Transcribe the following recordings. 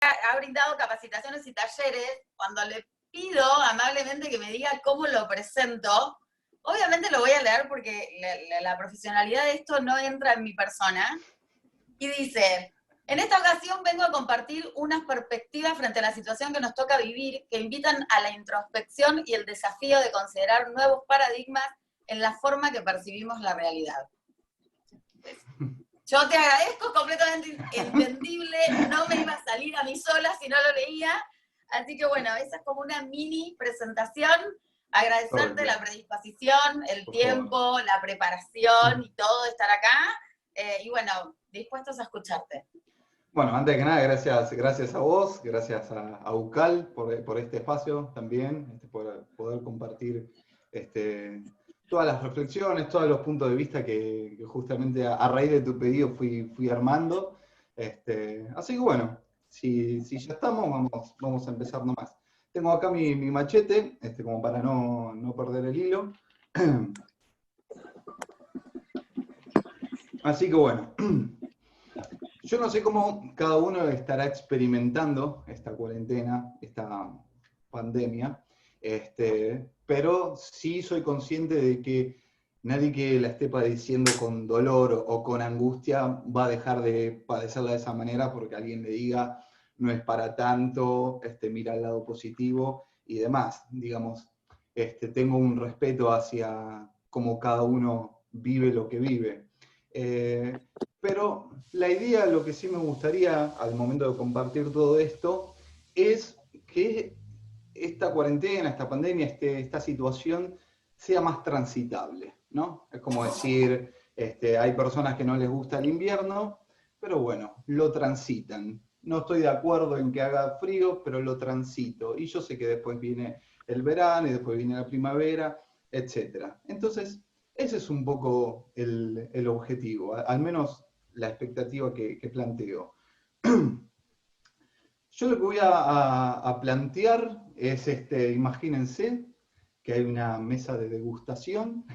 ha brindado capacitaciones y talleres, cuando le pido amablemente que me diga cómo lo presento, obviamente lo voy a leer porque la profesionalidad de esto no entra en mi persona, y dice: en esta ocasión vengo a compartir unas perspectivas frente a la situación que nos toca vivir, que invitan a la introspección y el desafío de considerar nuevos paradigmas en la forma que percibimos la realidad. Yo te agradezco, completamente entendible, no me iba a salir a mí sola si no lo leía, así que bueno, esa es como una mini presentación, agradecerte la predisposición, el tiempo, la preparación y todo de estar acá, y bueno, dispuestos a escucharte. Bueno, antes que nada, gracias a vos, gracias a UCAL por este espacio también, por poder compartir todas las reflexiones, todos los puntos de vista que justamente a raíz de tu pedido fui armando. Así que bueno, si ya estamos, vamos a empezar nomás. Tengo acá mi machete, como para no perder el hilo. Así que bueno, yo no sé cómo cada uno estará experimentando esta cuarentena, esta pandemia, pero sí soy consciente de que nadie que la esté padeciendo con dolor o con angustia va a dejar de padecerla de esa manera porque alguien le diga no es para tanto, mira el lado positivo y demás. Digamos, tengo un respeto hacia cómo cada uno vive lo que vive. Pero la idea, lo que sí me gustaría al momento de compartir todo esto, es que esta cuarentena, esta pandemia, esta situación sea más transitable, ¿no? Es como decir, hay personas que no les gusta el invierno, pero bueno, lo transitan. No estoy de acuerdo en que haga frío, pero lo transito. Y yo sé que después viene el verano y después viene la primavera, etc. Entonces, ese es un poco el objetivo, al menos la expectativa que planteo. Yo lo que voy a plantear es, imagínense que hay una mesa de degustación,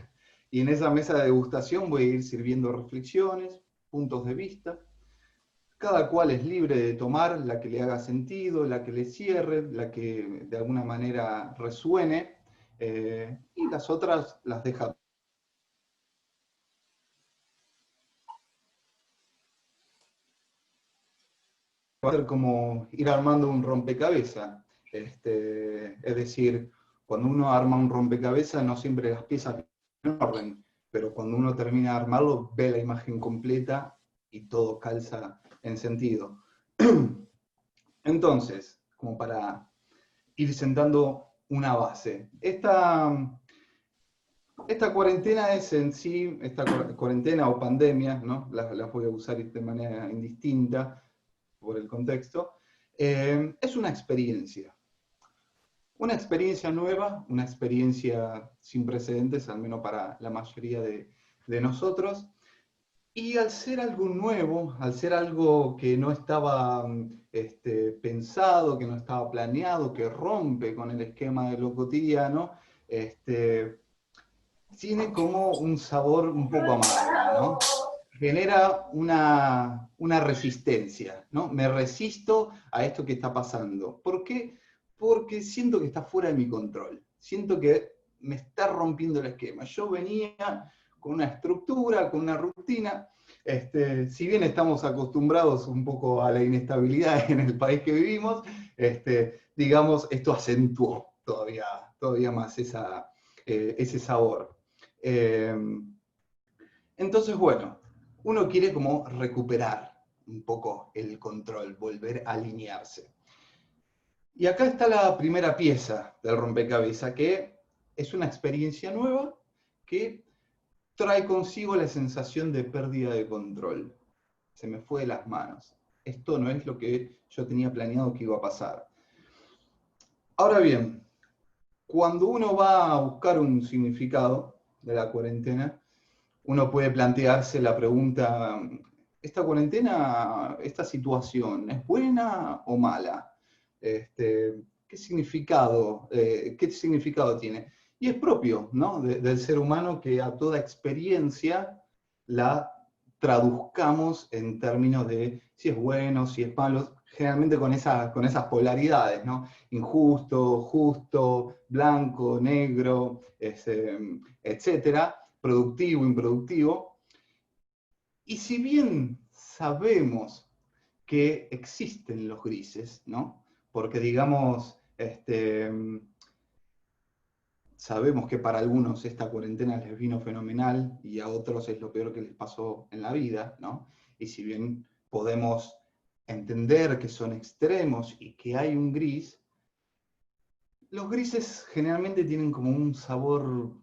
y en esa mesa de degustación voy a ir sirviendo reflexiones, puntos de vista. Cada cual es libre de tomar la que le haga sentido, la que le cierre, la que de alguna manera resuene, y las otras las deja. Va a ser como ir armando un rompecabezas. Es decir, cuando uno arma un rompecabezas no siempre las piezas en orden, pero cuando uno termina de armarlo ve la imagen completa y todo calza en sentido. Entonces, como para ir sentando una base, esta cuarentena es en sí, esta cuarentena o pandemia, ¿no? Las voy a usar de manera indistinta por el contexto, es una experiencia nueva, una experiencia sin precedentes, al menos para la mayoría de nosotros, y al ser algo nuevo, al ser algo que no estaba pensado, que no estaba planeado, que rompe con el esquema de lo cotidiano, tiene como un sabor un poco amargo, ¿no? Genera una resistencia, ¿no? Me resisto a esto que está pasando. ¿Por qué? Porque siento que está fuera de mi control. Siento que me está rompiendo el esquema. Yo venía con una estructura, con una rutina. Si bien estamos acostumbrados un poco a la inestabilidad en el país que vivimos, digamos, esto acentuó todavía más ese sabor. Entonces, bueno, uno quiere como recuperar un poco el control, volver a alinearse. Y acá está la primera pieza del rompecabezas, que es una experiencia nueva que trae consigo la sensación de pérdida de control. Se me fue de las manos. Esto no es lo que yo tenía planeado que iba a pasar. Ahora bien, cuando uno va a buscar un significado de la cuarentena, uno puede plantearse la pregunta, ¿esta cuarentena, esta situación, es buena o mala? ¿Qué significado tiene? Y es propio, ¿no? del ser humano que a toda experiencia la traduzcamos en términos de si es bueno, si es malo. generalmente con esas polaridades, ¿no? Injusto, justo, blanco, negro, etcétera, productivo, improductivo. Y si bien sabemos que existen los grises, ¿no? Porque digamos, sabemos que para algunos esta cuarentena les vino fenomenal y a otros es lo peor que les pasó en la vida, ¿no? Y si bien podemos entender que son extremos y que hay un gris, los grises generalmente tienen como un sabor,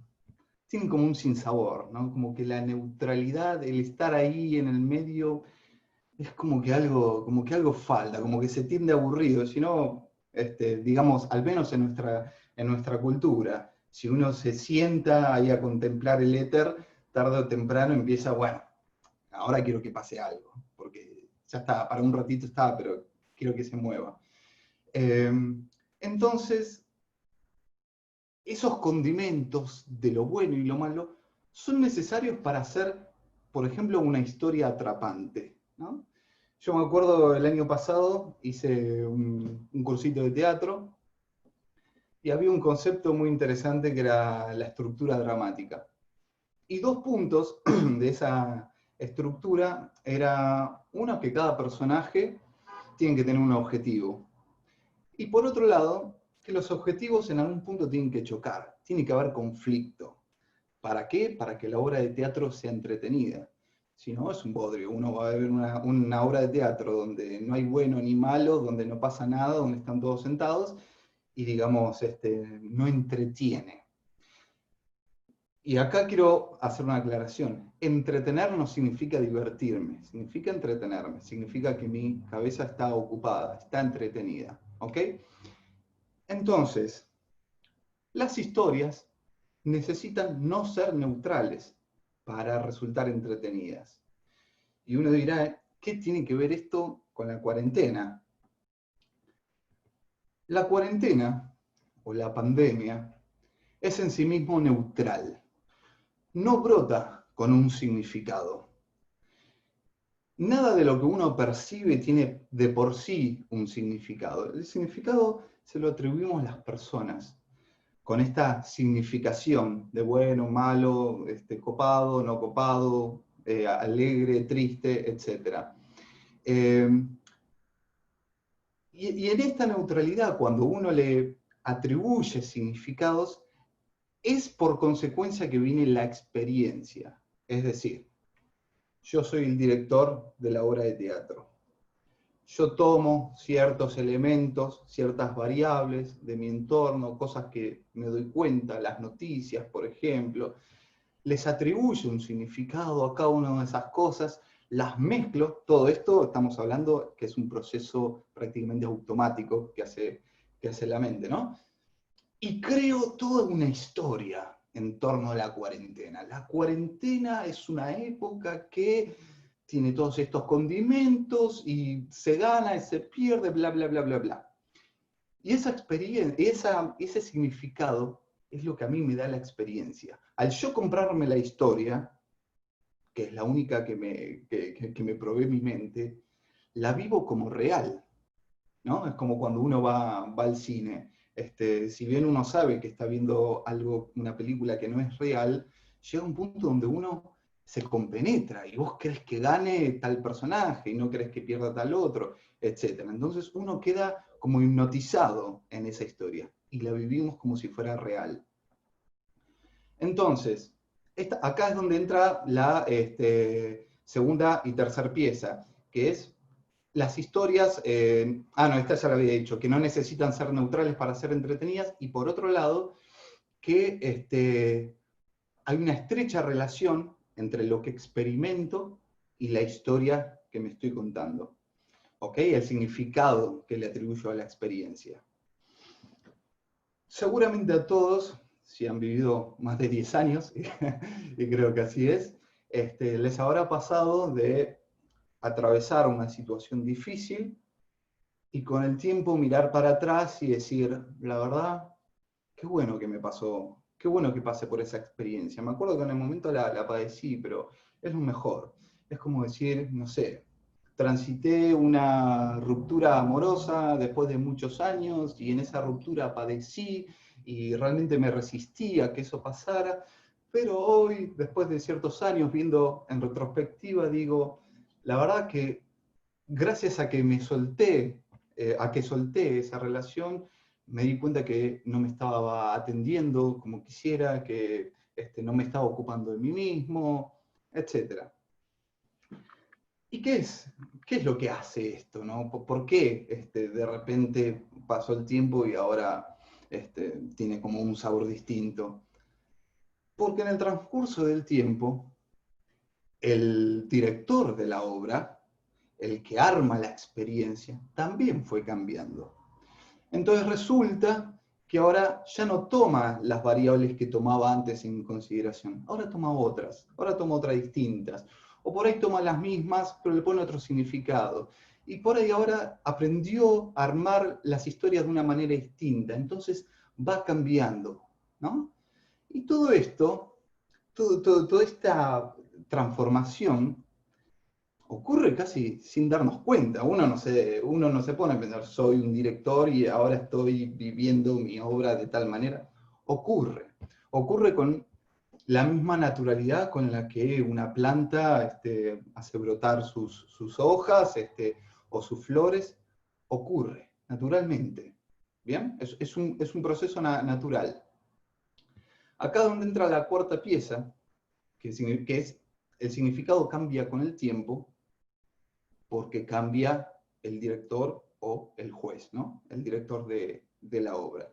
tienen como un sinsabor, ¿no? Como que la neutralidad, el estar ahí en el medio, es como que algo falta, como que se tiende aburrido, si no, digamos, al menos en nuestra cultura, si uno se sienta ahí a contemplar el éter, tarde o temprano empieza, bueno, ahora quiero que pase algo, porque ya está, para un ratito está, pero quiero que se mueva. Eh, entonces, esos condimentos de lo bueno y lo malo son necesarios para hacer, por ejemplo, una historia atrapante, ¿no? Yo me acuerdo el año pasado hice un cursito de teatro y había un concepto muy interesante que era la estructura dramática. Y dos puntos de esa estructura era uno que cada personaje tiene que tener un objetivo. Y por otro lado, que los objetivos en algún punto tienen que chocar, tiene que haber conflicto. ¿Para qué? Para que la obra de teatro sea entretenida. Si no, es un bodrio. Uno va a ver una obra de teatro donde no hay bueno ni malo, donde no pasa nada, donde están todos sentados, y digamos, no entretiene. Y acá quiero hacer una aclaración. Entretener no significa divertirme, significa entretenerme, significa que mi cabeza está ocupada, está entretenida. ¿Ok? Entonces, las historias necesitan no ser neutrales para resultar entretenidas. Y uno dirá, ¿qué tiene que ver esto con la cuarentena? La cuarentena, o la pandemia, es en sí mismo neutral. No brota con un significado. Nada de lo que uno percibe tiene de por sí un significado. El significado se lo atribuimos las personas, con esta significación de bueno, malo, copado, no copado, alegre, triste, etc. Eh, y en esta neutralidad, cuando uno le atribuye significados, es por consecuencia que viene la experiencia. Es decir, yo soy el director de la obra de teatro. Yo tomo ciertos elementos, ciertas variables de mi entorno, cosas que me doy cuenta, las noticias, por ejemplo, les atribuyo un significado a cada una de esas cosas, las mezclo, todo esto estamos hablando que es un proceso prácticamente automático que hace la mente, ¿no? Y creo toda una historia en torno a la cuarentena. La cuarentena es una época que tiene todos estos condimentos y se gana y se pierde, bla, bla, bla, bla, bla. Y esa experiencia, ese significado es lo que a mí me da la experiencia. Al yo comprarme la historia, que es la única que me provee mi mente, la vivo como real, ¿no? Es como cuando uno va al cine. Si bien uno sabe que está viendo algo, una película que no es real, llega un punto donde uno se compenetra y vos crees que gane tal personaje y no crees que pierda tal otro, etc. Entonces uno queda como hipnotizado en esa historia y la vivimos como si fuera real. Entonces, acá es donde entra la segunda y tercera pieza, que es las historias, no, esta ya la había dicho, que no necesitan ser neutrales para ser entretenidas, y por otro lado, que hay una estrecha relación entre lo que experimento y la historia que me estoy contando. ¿Ok? El significado que le atribuyo a la experiencia. Seguramente a todos, si han vivido más de 10 años, y creo que así es, les habrá pasado de atravesar una situación difícil y con el tiempo mirar para atrás y decir, la verdad, qué bueno que me pasó, qué bueno que pasé por esa experiencia. Me acuerdo que en el momento la padecí, pero es lo mejor. Es como decir, no sé, transité una ruptura amorosa después de muchos años y en esa ruptura padecí y realmente me resistí a que eso pasara, pero hoy, después de ciertos años, viendo en retrospectiva, digo, la verdad que gracias a que me solté, a que solté esa relación, me di cuenta que no me estaba atendiendo como quisiera, que no me estaba ocupando de mí mismo, etc. ¿Y qué es lo que hace esto, no? ¿Por qué de repente pasó el tiempo y ahora tiene como un sabor distinto? Porque en el transcurso del tiempo, el director de la obra, el que arma la experiencia, también fue cambiando. Entonces resulta que ahora ya no toma las variables que tomaba antes en consideración, ahora toma otras distintas, o por ahí toma las mismas, pero le pone otro significado. Y por ahí ahora aprendió a armar las historias de una manera distinta, entonces va cambiando, ¿no? Y todo esto, toda esta transformación ocurre casi sin darnos cuenta. Uno no se pone a pensar, soy un director y ahora estoy viviendo mi obra de tal manera. Ocurre con la misma naturalidad con la que una planta hace brotar sus hojas o sus flores. Ocurre, naturalmente. ¿Bien? Es un proceso natural. Acá donde entra la cuarta pieza, que es el significado cambia con el tiempo, porque cambia el director o el juez, ¿no? El director de la obra.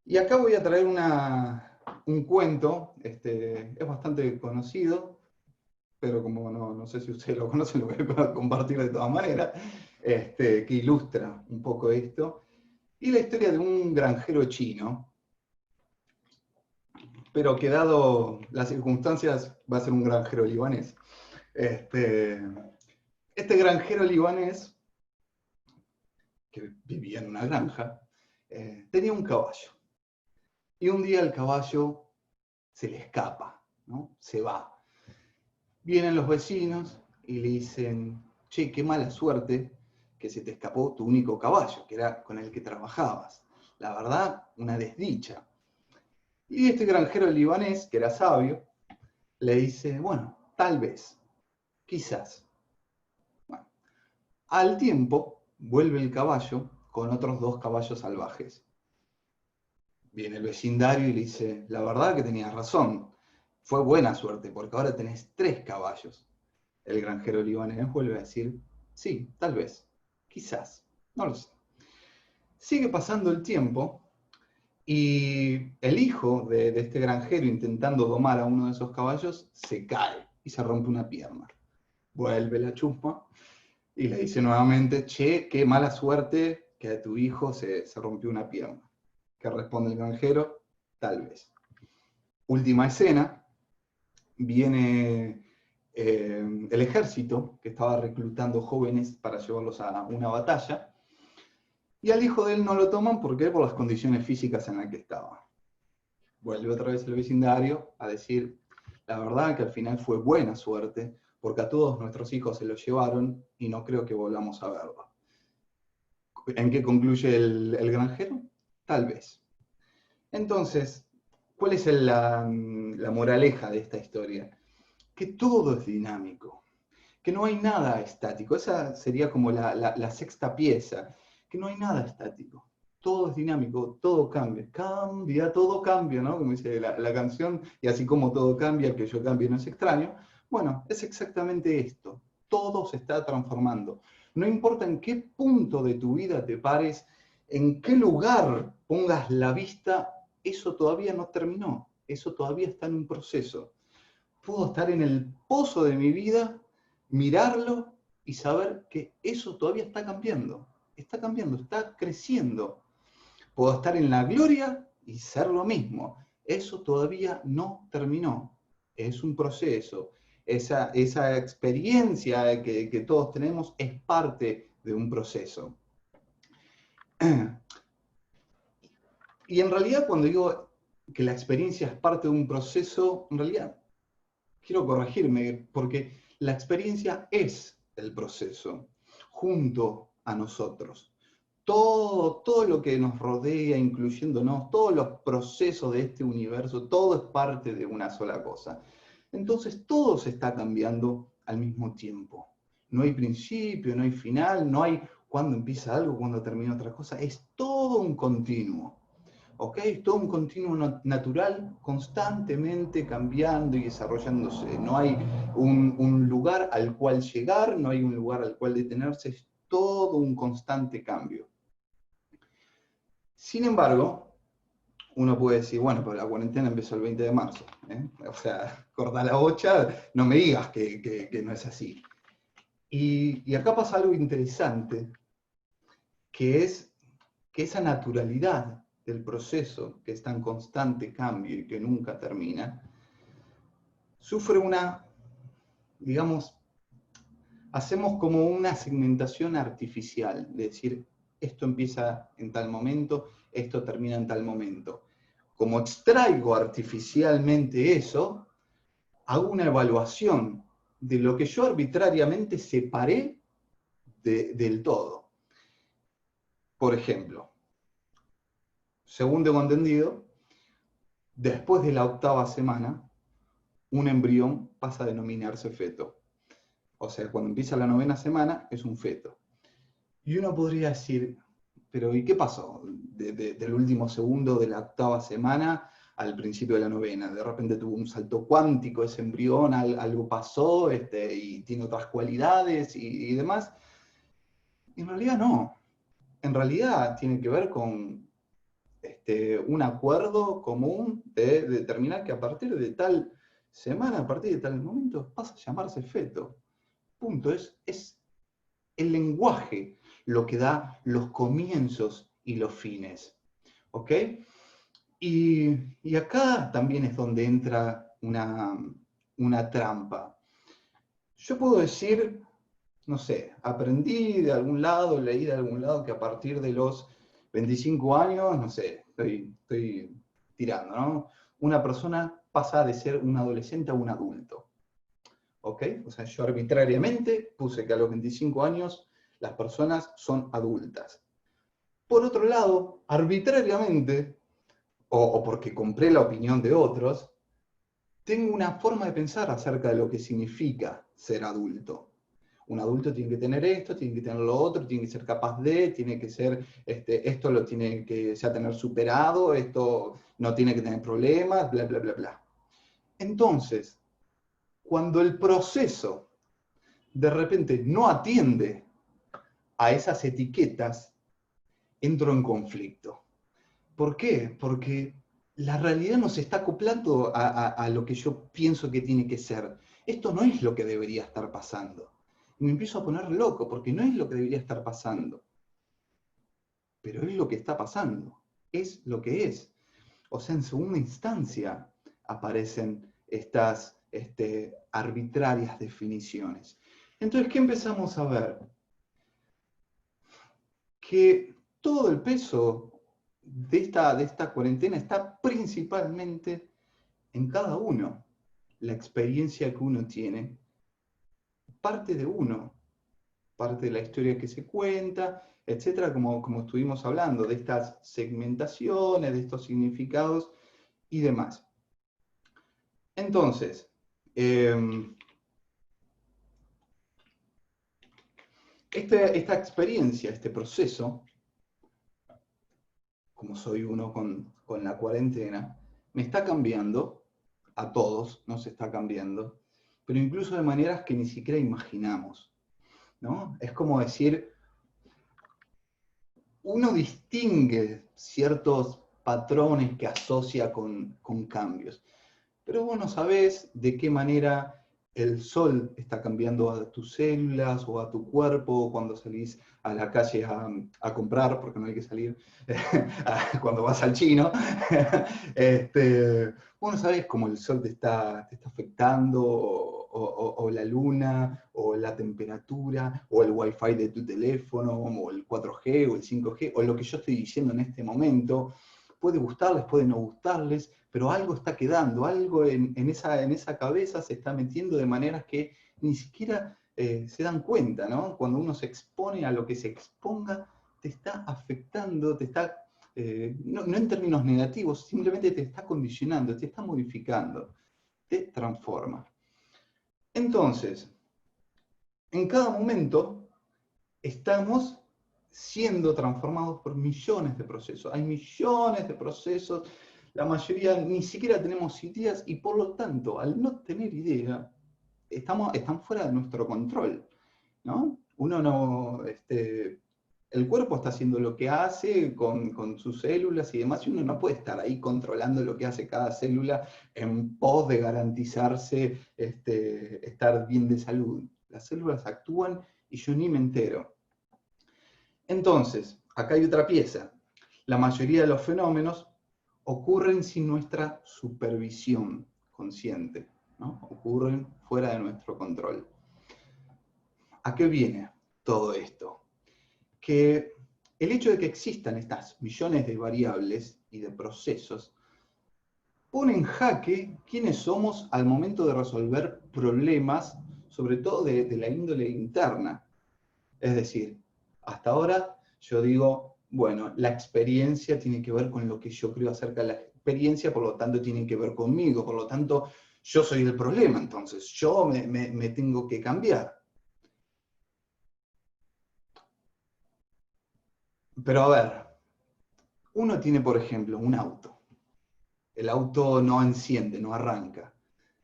Y acá voy a traer un cuento, es bastante conocido, pero como no sé si ustedes lo conocen, lo voy a compartir de todas maneras, que ilustra un poco esto. Y la historia de un granjero chino, pero que dado las circunstancias va a ser un granjero libanés. Este granjero libanés, que vivía en una granja, tenía un caballo. Y un día el caballo se le escapa, ¿no? Se va. Vienen los vecinos y le dicen, che, qué mala suerte que se te escapó tu único caballo, que era con el que trabajabas. La verdad, una desdicha. Y este granjero libanés, que era sabio, le dice, bueno, tal vez, quizás. Bueno, al tiempo vuelve el caballo con otros 2 caballos salvajes. Viene el vecindario y le dice, la verdad que tenías razón, fue buena suerte porque ahora tenés 3 caballos. El granjero libanés vuelve a decir, sí, tal vez, quizás, no lo sé. Sigue pasando el tiempo y el hijo de este granjero intentando domar a uno de esos caballos se cae y se rompe una pierna. Vuelve la chusma y le dice nuevamente, che, qué mala suerte que a tu hijo se rompió una pierna. ¿Qué responde el granjero? Tal vez. Última escena, viene el ejército que estaba reclutando jóvenes para llevarlos a una batalla, y al hijo de él no lo toman porque por las condiciones físicas en las que estaba. Vuelve otra vez el vecindario a decir, la verdad que al final fue buena suerte, porque a todos nuestros hijos se los llevaron y no creo que volvamos a verlo. ¿En qué concluye el granjero? Tal vez. Entonces, ¿cuál es la moraleja de esta historia? Que todo es dinámico, que no hay nada estático. Esa sería como la sexta pieza, que no hay nada estático. Todo es dinámico, todo cambia. Cambia, todo cambia, ¿no? Como dice la canción, y así como todo cambia, que yo cambie no es extraño. Bueno, es exactamente esto. Todo se está transformando. No importa en qué punto de tu vida te pares, en qué lugar pongas la vista, eso todavía no terminó. Eso todavía está en un proceso. Puedo estar en el pozo de mi vida, mirarlo y saber que eso todavía está cambiando, está creciendo. Puedo estar en la gloria y ser lo mismo. Eso todavía no terminó. Es un proceso. Esa experiencia que todos tenemos es parte de un proceso. Y en realidad cuando digo que la experiencia es parte de un proceso, en realidad quiero corregirme, porque la experiencia es el proceso, junto a nosotros. Todo lo que nos rodea, incluyéndonos, todos los procesos de este universo, todo es parte de una sola cosa. Entonces todo se está cambiando al mismo tiempo. No hay principio, no hay final, no hay cuándo empieza algo, cuándo termina otra cosa. Es todo un continuo. ¿Ok? Es todo un continuo natural, constantemente cambiando y desarrollándose. No hay un lugar al cual llegar, no hay un lugar al cual detenerse, es todo un constante cambio. Sin embargo, uno puede decir, bueno, pero la cuarentena empezó el 20 de marzo. O sea, corta la bocha, no me digas que no es así. Y acá pasa algo interesante, que es que esa naturalidad del proceso, que está en constante cambio y que nunca termina, sufre una, digamos, hacemos como una segmentación artificial, de decir, esto empieza en tal momento, esto termina en tal momento. Como extraigo artificialmente eso, hago una evaluación de lo que yo arbitrariamente separé del todo. Por ejemplo, según tengo entendido, después de la 8ª semana, un embrión pasa a denominarse feto. O sea, cuando empieza la 9ª semana, es un feto. Y uno podría decir, pero ¿y qué pasó? Del último segundo de la 8ª semana al principio de la 9ª. De repente tuvo un salto cuántico ese embrión, algo pasó y tiene otras cualidades y demás. Y en realidad no. En realidad tiene que ver con un acuerdo común de determinar que a partir de tal semana, a partir de tal momento, pasa a llamarse feto. Punto. Es el lenguaje lo que da los comienzos y los fines. ¿Ok? Y acá también es donde entra una trampa. Yo puedo decir, no sé, aprendí de algún lado, leí de algún lado que a partir de los 25 años, no sé, estoy tirando, ¿no? Una persona pasa de ser un adolescente a un adulto. ¿Ok? O sea, yo arbitrariamente puse que a los 25 años las personas son adultas. Por otro lado, arbitrariamente, o porque compré la opinión de otros, tengo una forma de pensar acerca de lo que significa ser adulto. Un adulto tiene que tener esto, tiene que tener lo otro, tiene que ser capaz de, tiene que ser, esto lo tiene que ya tener superado, esto no tiene que tener problemas, bla, bla, bla, bla. Entonces, cuando el proceso de repente no atiende a esas etiquetas, entro en conflicto. ¿Por qué? Porque la realidad no se está acoplando a lo que yo pienso que tiene que ser. Esto no es lo que debería estar pasando. Y me empiezo a poner loco, porque no es lo que debería estar pasando. Pero es lo que está pasando. Es lo que es. O sea, en segunda instancia aparecen estas arbitrarias definiciones. Entonces, ¿qué empezamos a ver? Que todo el peso de esta cuarentena está principalmente en cada uno. La experiencia que uno tiene, parte de uno, parte de la historia que se cuenta, etcétera, como estuvimos hablando, de estas segmentaciones, de estos significados y demás. Entonces, esta experiencia, este proceso, como soy uno con la cuarentena, me está cambiando, a todos nos está cambiando, pero incluso de maneras que ni siquiera imaginamos, ¿no? Es como decir, uno distingue ciertos patrones que asocia con cambios, pero vos no sabés de qué manera el sol está cambiando a tus células o a tu cuerpo cuando salís a la calle a comprar, porque no hay que salir, cuando vas al chino. Vos no sabés cómo el sol te está afectando, o la luna, o la temperatura, o el wifi de tu teléfono, o el 4G, o el 5G, o lo que yo estoy diciendo en este momento. Puede gustarles, puede no gustarles, pero algo está quedando, algo en esa cabeza se está metiendo de maneras que ni siquiera se dan cuenta, ¿no? Cuando uno se expone a lo que se exponga, te está afectando, te está, no en términos negativos, simplemente te está condicionando, te está modificando, te transforma. Entonces, en cada momento estamos siendo transformados por millones de procesos. Hay millones de procesos, la mayoría ni siquiera tenemos ideas y por lo tanto, al no tener idea, están fuera de nuestro control, ¿no? Uno no, el cuerpo está haciendo lo que hace con sus células y demás, y uno no puede estar ahí controlando lo que hace cada célula en pos de garantizarse estar bien de salud. Las células actúan y yo ni me entero. Entonces, acá hay otra pieza. La mayoría de los fenómenos ocurren sin nuestra supervisión consciente, ¿no? Ocurren fuera de nuestro control. ¿A qué viene todo esto? Que el hecho de que existan estas millones de variables y de procesos pone en jaque quiénes somos al momento de resolver problemas, sobre todo de la índole interna. Es decir, hasta ahora yo digo, bueno, la experiencia tiene que ver con lo que yo creo acerca de la experiencia, por lo tanto tiene que ver conmigo, por lo tanto yo soy el problema, entonces yo me tengo que cambiar. Pero a ver, uno tiene, por ejemplo, un auto. El auto no enciende, no arranca.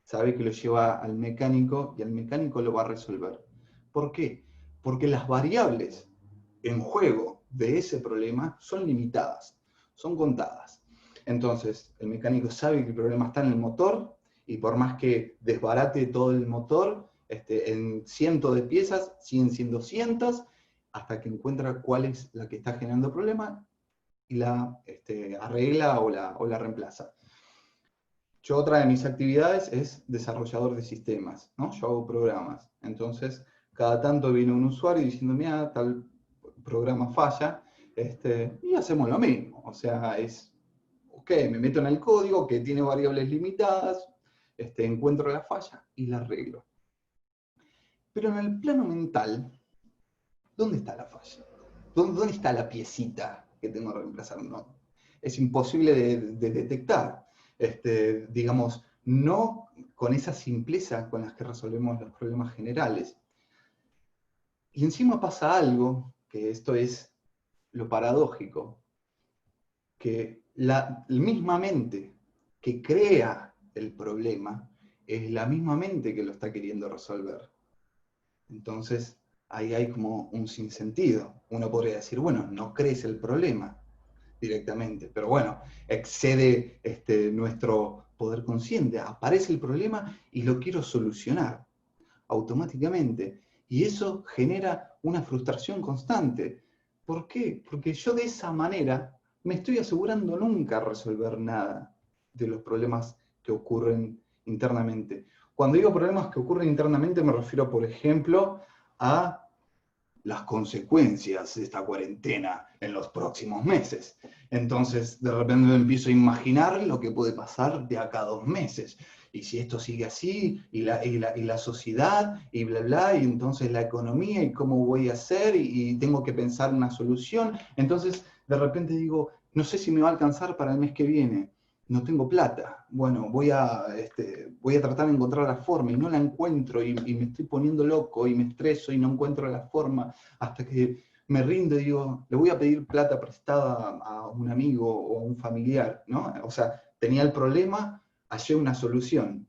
Sabe que lo lleva al mecánico y el mecánico lo va a resolver. ¿Por qué? Porque las variables en juego de ese problema son limitadas, son contadas. Entonces, el mecánico sabe que el problema está en el motor y por más que desbarate todo el motor, en cientos de piezas, siguen siendo cientos, hasta que encuentra cuál es la que está generando el problema y la arregla o la reemplaza. Yo otra de mis actividades es desarrollador de sistemas, ¿no? Yo hago programas. Entonces, cada tanto viene un usuario diciendo, mira, tal programa falla, y hacemos lo mismo. O sea, ok, me meto en el código que tiene variables limitadas, encuentro la falla y la arreglo. Pero en el plano mental, ¿dónde está la falla? ¿Dónde está la piecita que tengo que reemplazar? No, es imposible de detectar. Digamos, no con esa simpleza con las que resolvemos los problemas generales. Y encima pasa algo, que esto es lo paradójico, que la misma mente que crea el problema es la misma mente que lo está queriendo resolver. Entonces, ahí hay como un sinsentido. Uno podría decir, bueno, no crees el problema directamente, pero bueno, excede nuestro poder consciente. Aparece el problema y lo quiero solucionar automáticamente. Y eso genera una frustración constante. ¿Por qué? Porque yo de esa manera me estoy asegurando nunca resolver nada de los problemas que ocurren internamente. Cuando digo problemas que ocurren internamente me refiero, por ejemplo, a las consecuencias de esta cuarentena en los próximos meses. Entonces, de repente me empiezo a imaginar lo que puede pasar de acá a 2 meses. Y si esto sigue así, y la sociedad, y bla, bla, y entonces la economía, y cómo voy a hacer, y tengo que pensar una solución. Entonces, de repente digo, no sé si me va a alcanzar para el mes que viene. No tengo plata. Bueno, voy a tratar de encontrar la forma y no la encuentro y me estoy poniendo loco y me estreso y no encuentro la forma hasta que me rindo y digo, le voy a pedir plata prestada a un amigo o a un familiar, ¿no? O sea, tenía el problema, hallé una solución.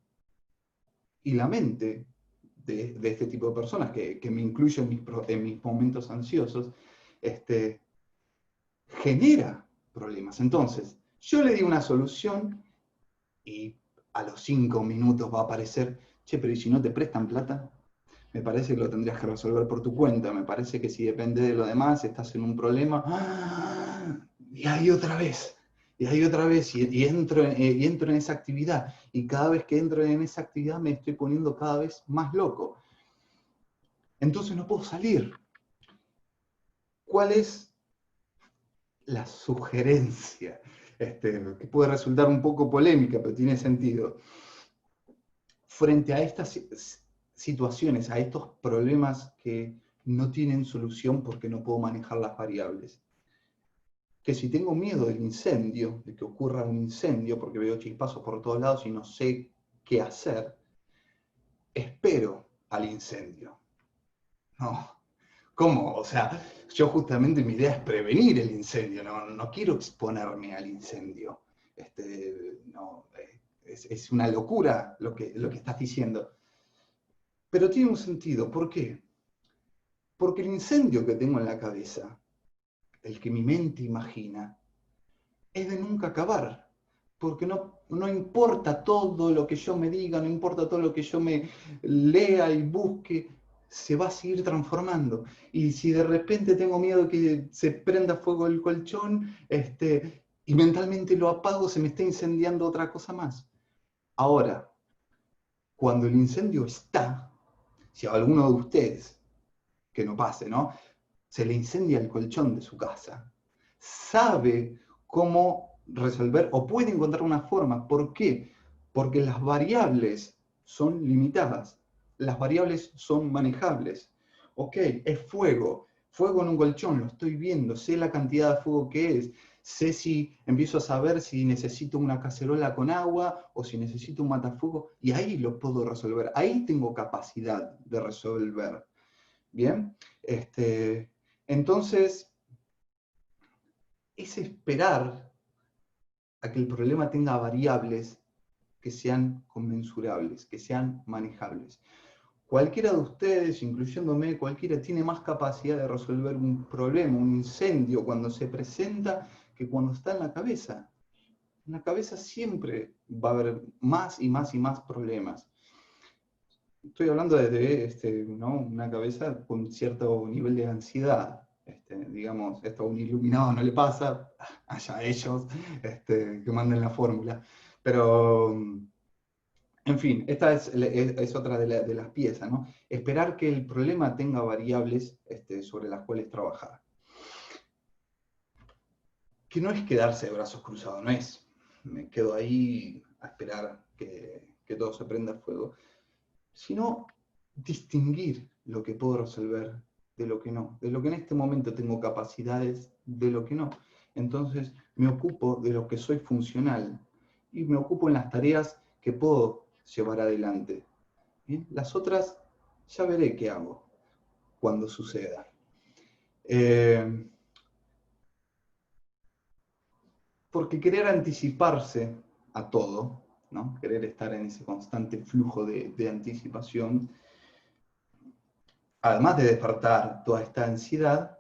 Y la mente de este tipo de personas, que me incluyo en mis momentos ansiosos, genera problemas. Entonces, yo le di una solución y a los 5 minutos va a aparecer, che, pero ¿y si no te prestan plata? Me parece que lo tendrías que resolver por tu cuenta, me parece que si depende de lo demás, estás en un problema, y ahí otra vez, y entro en esa actividad, y cada vez que entro en esa actividad me estoy poniendo cada vez más loco. Entonces no puedo salir. ¿Cuál es la sugerencia? Que puede resultar un poco polémica, pero tiene sentido. Frente a esta situaciones, a estos problemas que no tienen solución porque no puedo manejar las variables. Que si tengo miedo del incendio, de que ocurra un incendio, porque veo chispazos por todos lados y no sé qué hacer, espero al incendio. No, ¿cómo? O sea, yo justamente mi idea es prevenir el incendio, no quiero exponerme al incendio. No, es una locura lo que estás diciendo. Pero tiene un sentido, ¿por qué? Porque el incendio que tengo en la cabeza, el que mi mente imagina, es de nunca acabar. Porque no importa todo lo que yo me diga, no importa todo lo que yo me lea y busque, se va a seguir transformando. Y si de repente tengo miedo que se prenda fuego el colchón, y mentalmente lo apago, se me está incendiando otra cosa más. Ahora, cuando el incendio está, si a alguno de ustedes, que no pase, ¿no? Se le incendia el colchón de su casa, sabe cómo resolver o puede encontrar una forma. ¿Por qué? Porque las variables son limitadas, las variables son manejables. Ok, es fuego, fuego en un colchón, lo estoy viendo, sé la cantidad de fuego que es, sé si empiezo a saber si necesito una cacerola con agua o si necesito un matafuego, y ahí lo puedo resolver, ahí tengo capacidad de resolver. Bien, entonces es esperar a que el problema tenga variables que sean conmensurables, que sean manejables. Cualquiera de ustedes, incluyéndome, cualquiera tiene más capacidad de resolver un problema, un incendio, cuando se presenta que cuando está en la cabeza. En la cabeza siempre va a haber más y más y más problemas. Estoy hablando de ¿no? Una cabeza con cierto nivel de ansiedad. Digamos, esto a un iluminado no le pasa, allá ellos que manden la fórmula. Pero, en fin, esta es otra de las piezas, ¿no? Esperar que el problema tenga variables sobre las cuales trabajar. Que no es quedarse de brazos cruzados, no es me quedo ahí a esperar que todo se prenda fuego, sino distinguir lo que puedo resolver de lo que no, de lo que en este momento tengo capacidades, de lo que no. Entonces me ocupo de lo que soy funcional y me ocupo en las tareas que puedo llevar adelante. ¿Bien? Las otras ya veré qué hago cuando suceda. Porque querer anticiparse a todo, ¿no? Querer estar en ese constante flujo de anticipación, además de despertar toda esta ansiedad,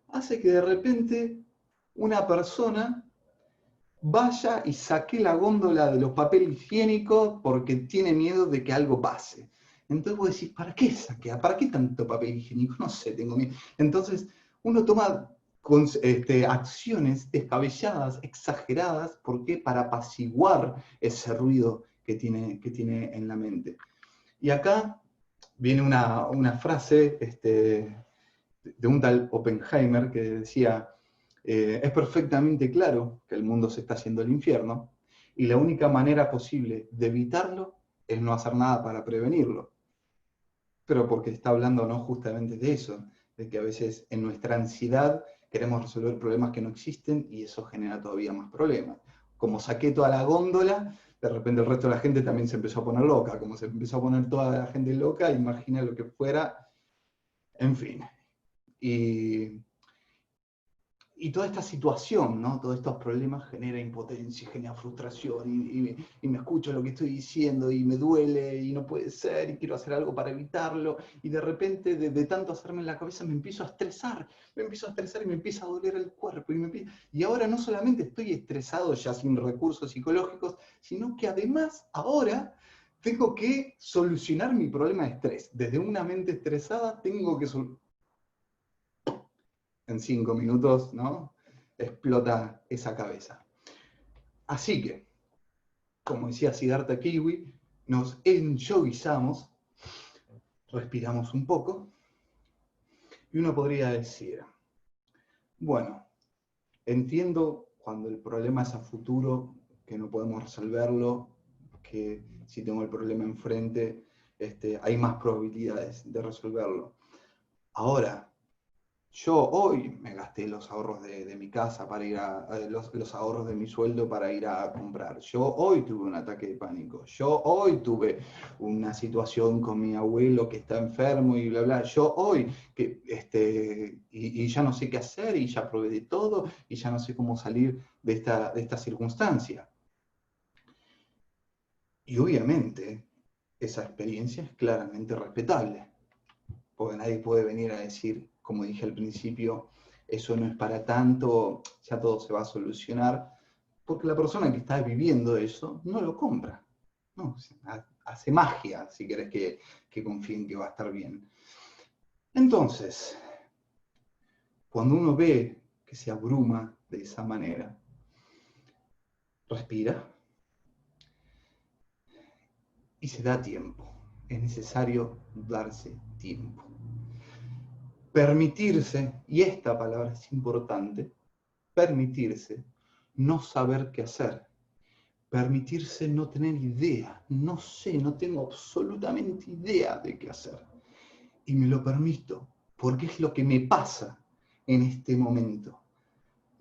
hace que de repente una persona vaya y saque la góndola de los papeles higiénicos porque tiene miedo de que algo pase. Entonces vos decís, ¿para qué saquea? ¿Para qué tanto papel higiénico? No sé, tengo miedo. Entonces uno toma acciones descabelladas, exageradas, ¿por qué? Para apaciguar ese ruido que tiene en la mente. Y acá viene una frase de un tal Oppenheimer que decía, es perfectamente claro que el mundo se está haciendo el infierno y la única manera posible de evitarlo es no hacer nada para prevenirlo. Pero porque está hablando no justamente de eso, de que a veces en nuestra ansiedad queremos resolver problemas que no existen y eso genera todavía más problemas. Como saqué toda la góndola, de repente el resto de la gente también se empezó a poner loca. Como se empezó a poner toda la gente loca, imagina lo que fuera, en fin. Y toda esta situación, ¿no? Todos estos problemas genera impotencia, genera frustración, y me escucho lo que estoy diciendo, y me duele, y no puede ser, y quiero hacer algo para evitarlo, y de repente, de tanto hacerme en la cabeza, me empiezo a estresar y me empieza a doler el cuerpo, y ahora no solamente estoy estresado ya sin recursos psicológicos, sino que además ahora tengo que solucionar mi problema de estrés. Desde una mente estresada tengo que en 5 minutos, ¿no? Explota esa cabeza. Así que, como decía Siddhartha Kiwi, nos enyoguizamos, respiramos un poco, y uno podría decir, bueno, entiendo cuando el problema es a futuro, que no podemos resolverlo, que si tengo el problema enfrente, hay más probabilidades de resolverlo. Ahora, yo hoy me gasté los ahorros de mi casa para ir los ahorros de mi sueldo para ir a comprar. Yo hoy tuve un ataque de pánico. Yo hoy tuve una situación con mi abuelo que está enfermo y bla, bla. Yo hoy, y ya no sé qué hacer y ya probé de todo y ya no sé cómo salir de esta circunstancia. Y obviamente esa experiencia es claramente respetable, porque nadie puede venir a decir, como dije al principio, eso no es para tanto, ya todo se va a solucionar, porque la persona que está viviendo eso no lo compra. No, hace magia si querés que confíen que va a estar bien. Entonces, cuando uno ve que se abruma de esa manera, respira y se da tiempo. Es necesario darse tiempo. Permitirse, y esta palabra es importante, permitirse no saber qué hacer, permitirse no tener idea, no sé, no tengo absolutamente idea de qué hacer. Y me lo permito, porque es lo que me pasa en este momento.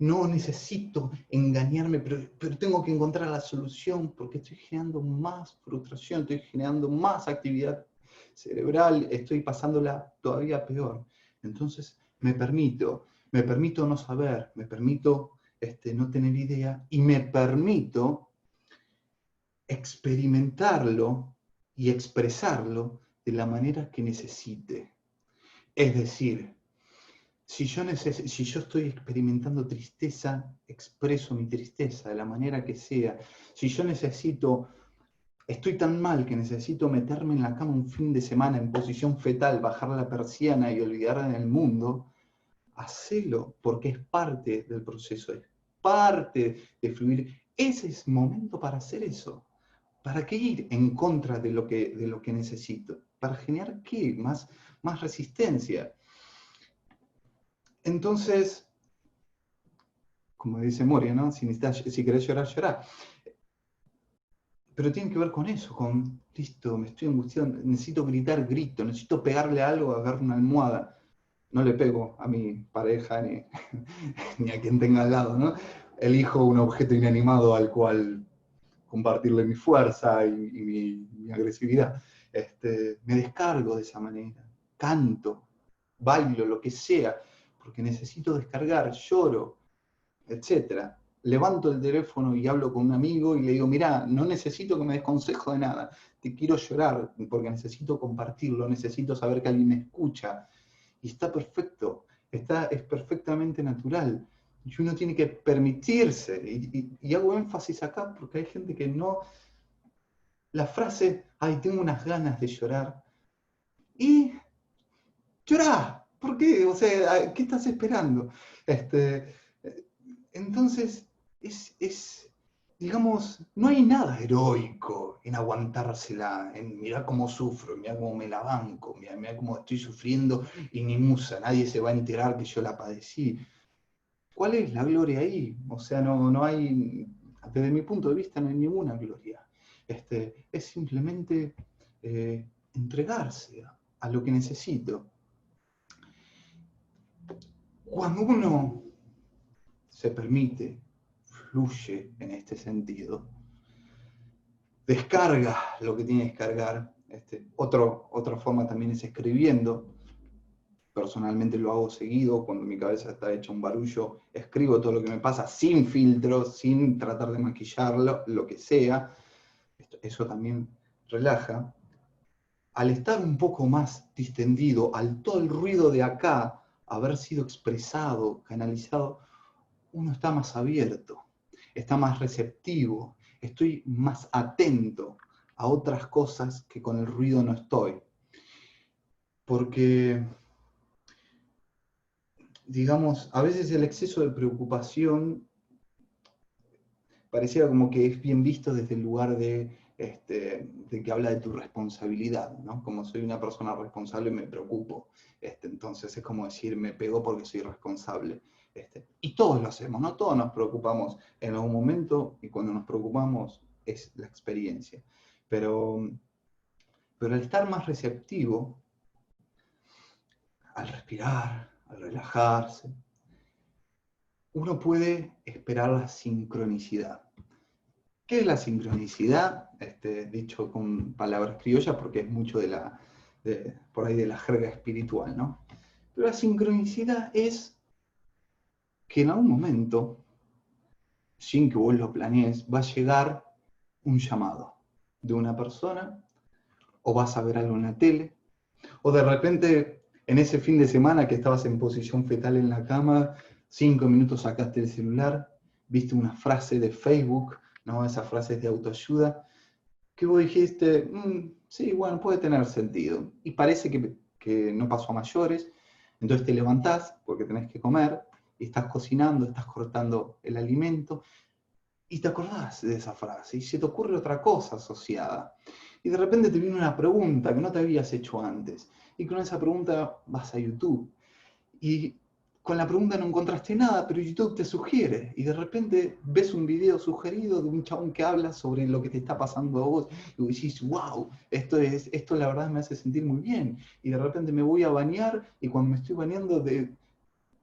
No necesito engañarme, pero tengo que encontrar la solución porque estoy generando más frustración, estoy generando más actividad cerebral, estoy pasándola todavía peor. Entonces me permito no saber, me permito no tener idea y me permito experimentarlo y expresarlo de la manera que necesite. Es decir, si yo estoy experimentando tristeza, expreso mi tristeza de la manera que sea. Si yo estoy tan mal que necesito meterme en la cama un fin de semana en posición fetal, bajar la persiana y olvidarme del mundo, hacelo, porque es parte del proceso, es parte de fluir. Ese es momento para hacer eso. ¿Para qué ir en contra de lo que necesito? ¿Para generar qué? Más resistencia. Entonces, como dice Moria, ¿no? Si querés llorar, llorá. Pero tiene que ver con eso, con, listo, me estoy angustiando, necesito gritar, grito, necesito pegarle algo, agarrar una almohada. No le pego a mi pareja ni a quien tenga al lado, ¿no? Elijo un objeto inanimado al cual compartirle mi fuerza y mi agresividad. Me descargo de esa manera, canto, bailo, lo que sea, porque necesito descargar, lloro, etcétera. Levanto el teléfono y hablo con un amigo y le digo, mirá, no necesito que me des consejo de nada, te quiero llorar porque necesito compartirlo, necesito saber que alguien me escucha. Y está perfecto, es perfectamente natural. Y uno tiene que permitirse, y hago énfasis acá porque hay gente que no, la frase, ay, tengo unas ganas de llorar, y llorá, ¿por qué? O sea, ¿qué estás esperando? Entonces, digamos, no hay nada heroico en aguantársela, en mirar cómo sufro, mirar cómo me la banco, mirar cómo estoy sufriendo y ni musa, nadie se va a enterar que yo la padecí. ¿Cuál es la gloria ahí? O sea, no hay, desde mi punto de vista, no hay ninguna gloria. Es simplemente entregarse a lo que necesito. Cuando uno se permite, fluye en este sentido, descarga lo que tiene que descargar. Otra forma también es escribiendo. Personalmente lo hago seguido, cuando mi cabeza está hecha un barullo, escribo todo lo que me pasa sin filtros, sin tratar de maquillarlo, lo que sea. Eso también relaja. Al estar un poco más distendido, al todo el ruido de acá haber sido expresado, canalizado, uno está más abierto, está más receptivo, estoy más atento a otras cosas que con el ruido no estoy. Porque, digamos, a veces el exceso de preocupación pareciera como que es bien visto desde el lugar de que habla de tu responsabilidad, ¿no? Como soy una persona responsable me preocupo. Entonces es como decir, me pego porque soy responsable. Y todos lo hacemos, ¿no? Todos nos preocupamos en algún momento y cuando nos preocupamos es la experiencia. Pero Pero al estar más receptivo, al respirar, al relajarse, uno puede esperar la sincronicidad. ¿Qué es la sincronicidad? Dicho con palabras criollas, porque es mucho por ahí de la jerga espiritual, ¿no? Pero la sincronicidad es que en algún momento, sin que vos lo planees, va a llegar un llamado de una persona, o vas a ver algo en la tele, o de repente en ese fin de semana que estabas en posición fetal en la cama, 5 minutos sacaste el celular, viste una frase de Facebook, ¿no? Esas frases de autoayuda, que vos dijiste, sí, bueno, puede tener sentido. Y parece que no pasó a mayores, entonces te levantás porque tenés que comer, y estás cocinando, estás cortando el alimento, y te acordás de esa frase, y se te ocurre otra cosa asociada. Y de repente te viene una pregunta que no te habías hecho antes, y con esa pregunta vas a YouTube. Y con la pregunta no encontraste nada, pero YouTube te sugiere, y de repente ves un video sugerido de un chabón que habla sobre lo que te está pasando a vos, y vos decís, wow, esto la verdad me hace sentir muy bien, y de repente me voy a bañar, y cuando me estoy bañando,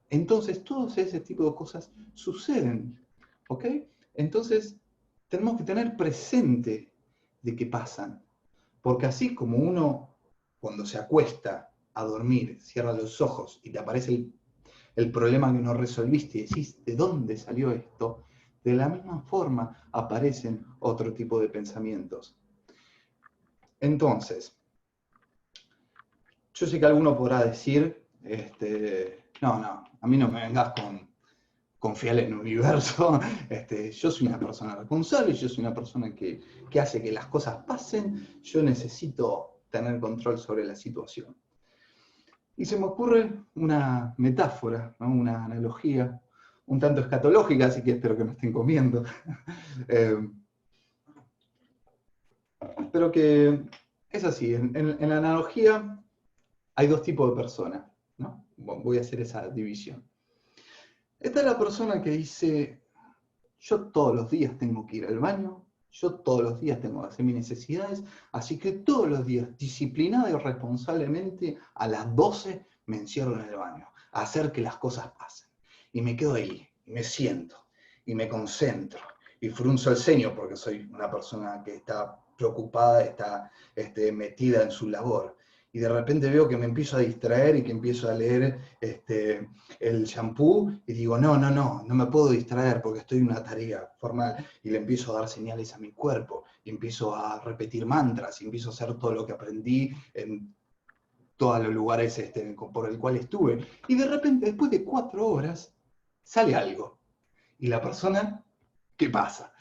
entonces todo ese tipo de cosas suceden, ¿ok? Entonces tenemos que tener presente de qué pasan, porque así como uno cuando se acuesta a dormir, cierra los ojos y te aparece el problema que no resolviste y decís, ¿de dónde salió esto? De la misma forma aparecen otro tipo de pensamientos. Entonces, yo sé que alguno podrá decir, no, a mí no me vengas con confiar en el universo, yo soy una persona responsable, yo soy una persona que hace que las cosas pasen, yo necesito tener control sobre la situación. Y se me ocurre una metáfora, ¿no? Una analogía, un tanto escatológica, así que espero que me estén comiendo. Pero que es así, en la analogía hay dos tipos de personas, ¿no? Voy a hacer esa división. Esta es la persona que dice, yo todos los días tengo que ir al baño, yo todos los días tengo que hacer mis necesidades, así que todos los días, disciplinada y responsablemente, a las 12 me encierro en el baño, a hacer que las cosas pasen. Y me quedo ahí, y me siento, y me concentro, y frunzo el ceño porque soy una persona que está preocupada, está metida en su labor. Y de repente veo que me empiezo a distraer y que empiezo a leer el shampoo y digo, no me puedo distraer porque estoy en una tarea formal, y le empiezo a dar señales a mi cuerpo, y empiezo a repetir mantras, y empiezo a hacer todo lo que aprendí en todos los lugares por el cual estuve. Y de repente, después de 4 horas, sale algo. Y la persona, ¿qué pasa?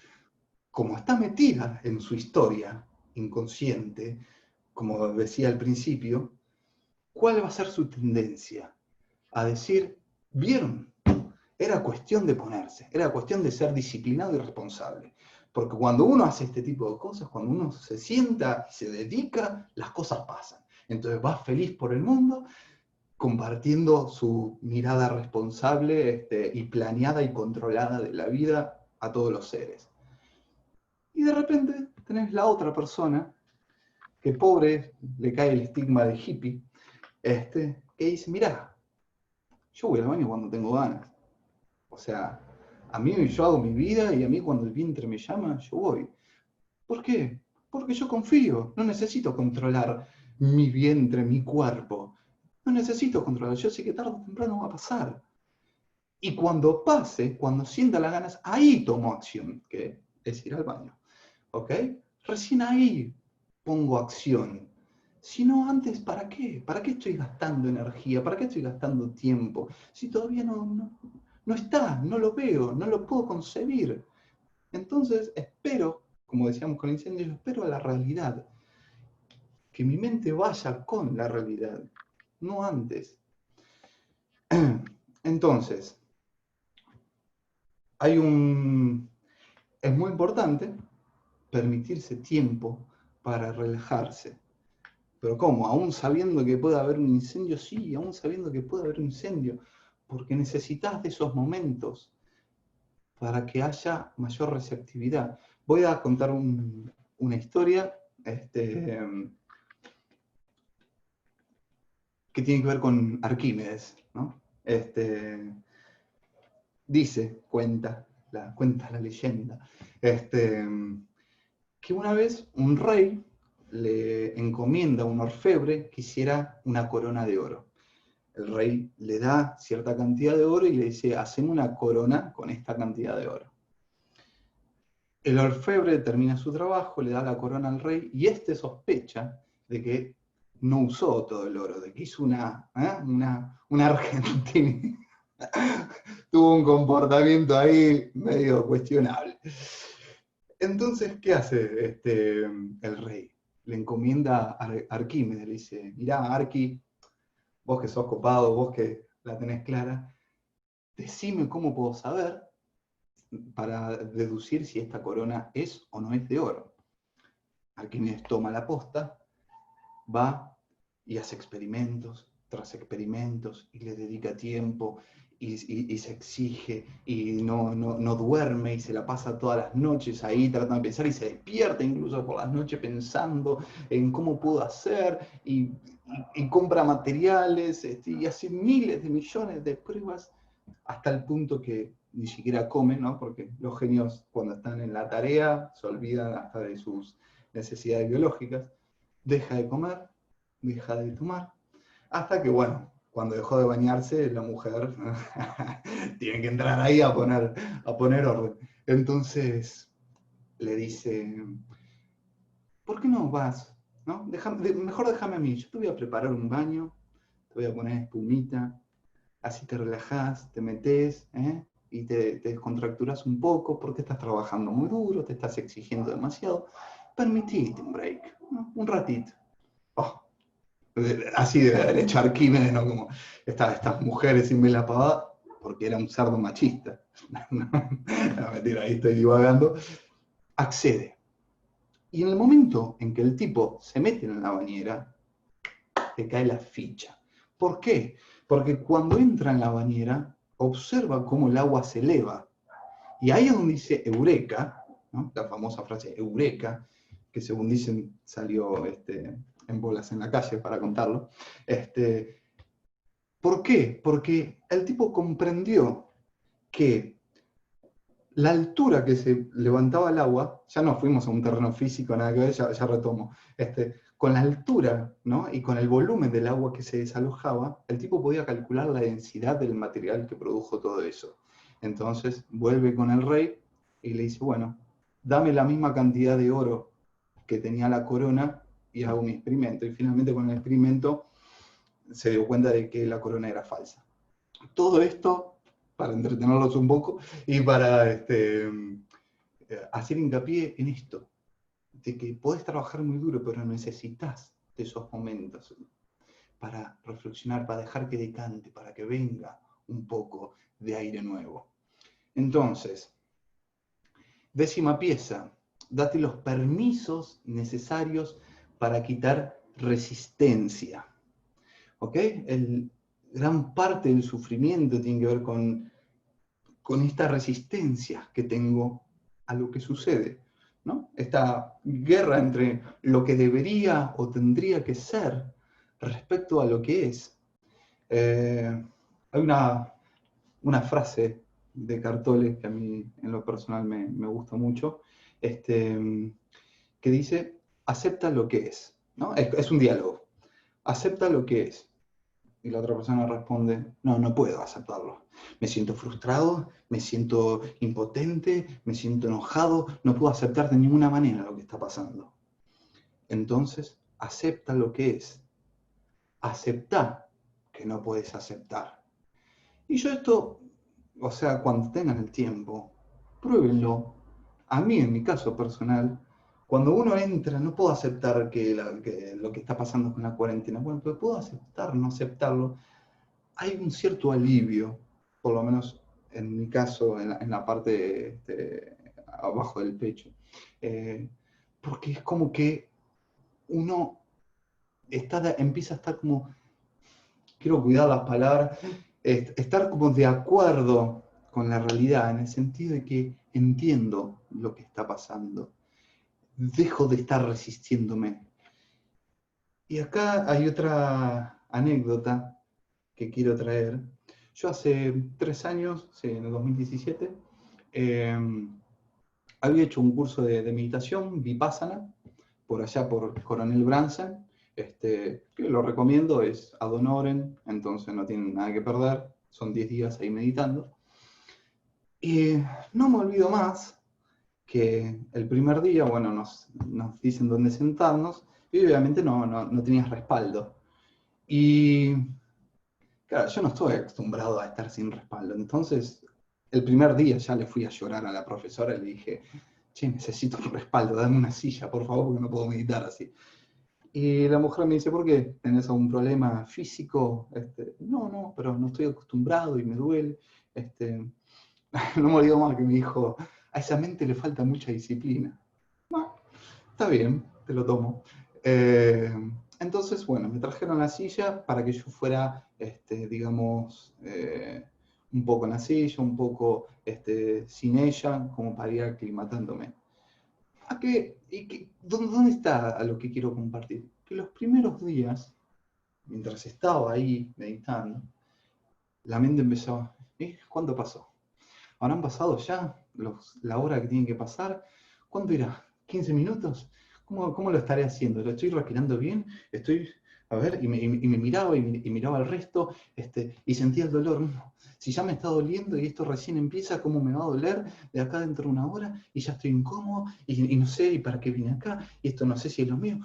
Como está metida en su historia inconsciente, como decía al principio, ¿cuál va a ser su tendencia? A decir, ¿vieron? Era cuestión de ponerse, era cuestión de ser disciplinado y responsable. Porque cuando uno hace este tipo de cosas, cuando uno se sienta y se dedica, las cosas pasan. Entonces va feliz por el mundo, compartiendo su mirada responsable y planeada y controlada de la vida a todos los seres. Y de repente tenés la otra persona, que pobre, le cae el estigma de hippie, que dice, mirá, yo voy al baño cuando tengo ganas. O sea, a mí yo hago mi vida y a mí cuando el vientre me llama, yo voy. ¿Por qué? Porque yo confío, no necesito controlar mi vientre, mi cuerpo. No necesito controlar, yo sé que tarde o temprano va a pasar. Y cuando pase, cuando sienta las ganas, ahí tomo acción, que es ir al baño. ¿Ok? Recién ahí pongo acción. Si no, antes, ¿para qué? ¿Para qué estoy gastando energía? ¿Para qué estoy gastando tiempo? Si todavía no está, no lo veo, no lo puedo concebir. Entonces espero, como decíamos con el incendio, yo espero a la realidad. Que mi mente vaya con la realidad, no antes. Entonces, es muy importante permitirse tiempo para relajarse. Pero ¿cómo? Aún sabiendo que puede haber un incendio, sí, aún sabiendo que puede haber un incendio, porque necesitas de esos momentos para que haya mayor receptividad. Voy a contar una historia que tiene que ver con Arquímedes, ¿no? Cuenta la leyenda, que una vez un rey le encomienda a un orfebre que hiciera una corona de oro. El rey le da cierta cantidad de oro y le dice, haceme una corona con esta cantidad de oro. El orfebre termina su trabajo, le da la corona al rey y este sospecha de que no usó todo el oro, de que hizo una argentina. Tuvo un comportamiento ahí medio cuestionable. Entonces, ¿qué hace el rey? Le encomienda a Arquímedes, le dice, mirá, Arqui, vos que sos copado, vos que la tenés clara, decime cómo puedo saber para deducir si esta corona es o no es de oro. Arquímedes toma la posta, va y hace experimentos tras experimentos y le dedica tiempo y se exige y no duerme y se la pasa todas las noches ahí tratando de pensar y se despierta incluso por las noches pensando en cómo puedo hacer y compra materiales y hace miles de millones de pruebas hasta el punto que ni siquiera come, ¿no? Porque los genios cuando están en la tarea se olvidan hasta de sus necesidades biológicas, deja de comer, deja de tomar, hasta que, bueno, cuando dejó de bañarse, la mujer tiene que entrar ahí a poner orden. Entonces le dice, ¿por qué no vas? ¿No? Mejor déjame a mí, yo te voy a preparar un baño, te voy a poner espumita, así te relajás, te metés, y te descontracturas un poco porque estás trabajando muy duro, te estás exigiendo demasiado. Permitite un break, ¿no? Un ratito. Oh, así de haber hecho Arquímedes, ¿no? Como estas mujeres sin ver la pavada, porque era un cerdo machista. No, mentira, ahí estoy divagando. Accede. Y en el momento en que el tipo se mete en la bañera, te cae la ficha. ¿Por qué? Porque cuando entra en la bañera, observa cómo el agua se eleva. Y ahí es donde dice eureka, ¿no? La famosa frase eureka, que según dicen salió en bolas en la calle para contarlo. ¿Por qué? Porque el tipo comprendió que la altura que se levantaba el agua, ya no fuimos a un terreno físico, nada que ver, ya retomo, con la altura, ¿no? Y con el volumen del agua que se desalojaba, el tipo podía calcular la densidad del material que produjo todo eso. Entonces vuelve con el rey y le dice, bueno, dame la misma cantidad de oro que tenía la corona y hago mi experimento. Y finalmente con el experimento se dio cuenta de que la corona era falsa. Todo esto para entretenerlos un poco y para hacer hincapié en esto, de que podés trabajar muy duro, pero necesitas de esos momentos para reflexionar, para dejar que decante, para que venga un poco de aire nuevo. Entonces, 10ª pieza, date los permisos necesarios para quitar resistencia. ¿Ok? Gran parte del sufrimiento tiene que ver con esta resistencia que tengo a lo que sucede, ¿no? Esta guerra entre lo que debería o tendría que ser respecto a lo que es. Hay una frase de Cartole que a mí en lo personal me gusta mucho, que dice, acepta lo que es, ¿no? Es un diálogo. Acepta lo que es. Y la otra persona responde, no puedo aceptarlo. Me siento frustrado, me siento impotente, me siento enojado, no puedo aceptar de ninguna manera lo que está pasando. Entonces, acepta lo que es. Acepta que no puedes aceptar. Y yo esto, o sea, cuando tengan el tiempo, pruébenlo. A mí, en mi caso personal, cuando uno entra, no puedo aceptar que lo que está pasando con la cuarentena. Bueno, pero puedo aceptar, no aceptarlo. Hay un cierto alivio, por lo menos en mi caso, en la parte abajo del pecho, porque es como que uno empieza a estar como, quiero cuidar las palabras, estar como de acuerdo con la realidad, en el sentido de que entiendo lo que está pasando, dejo de estar resistiéndome. Y acá hay anécdota que quiero traer. Yo hace 3 años, sí, en el 2017, había hecho un curso de meditación, Vipassana, por allá por Coronel Bransen, que lo recomiendo, es ad honorem, entonces no tienen nada que perder, son 10 días ahí meditando. Y no me olvido más que el primer día, bueno, nos dicen dónde sentarnos, y obviamente no tenías respaldo. Y claro, yo no estoy acostumbrado a estar sin respaldo, entonces el primer día ya le fui a llorar a la profesora y le dije, che, necesito un respaldo, dame una silla, por favor, porque no puedo meditar así. Y la mujer me dice, ¿por qué? ¿Tenés algún problema físico? No, pero no estoy acostumbrado y me duele. No me olvido más que me dijo, a esa mente le falta mucha disciplina. No, está bien, te lo tomo. Entonces, bueno, me trajeron la silla para que yo fuera, digamos, un poco en la silla, un poco sin ella, como para ir aclimatándome. ¿Dónde está a lo que quiero compartir? Que los primeros días, mientras estaba ahí meditando, la mente empezó, ¿cuánto pasó? ¿Habrán pasado ya la hora que tienen que pasar? ¿Cuánto irá? ¿15 minutos? ¿Cómo lo estaré haciendo? ¿Lo estoy respirando bien? A ver, y me miraba y miraba al resto, y sentía el dolor. Si ya me está doliendo y esto recién empieza, ¿cómo me va a doler de acá dentro de una hora? Y ya estoy incómodo, y no sé, ¿y para qué vine acá? Y esto no sé si es lo mío.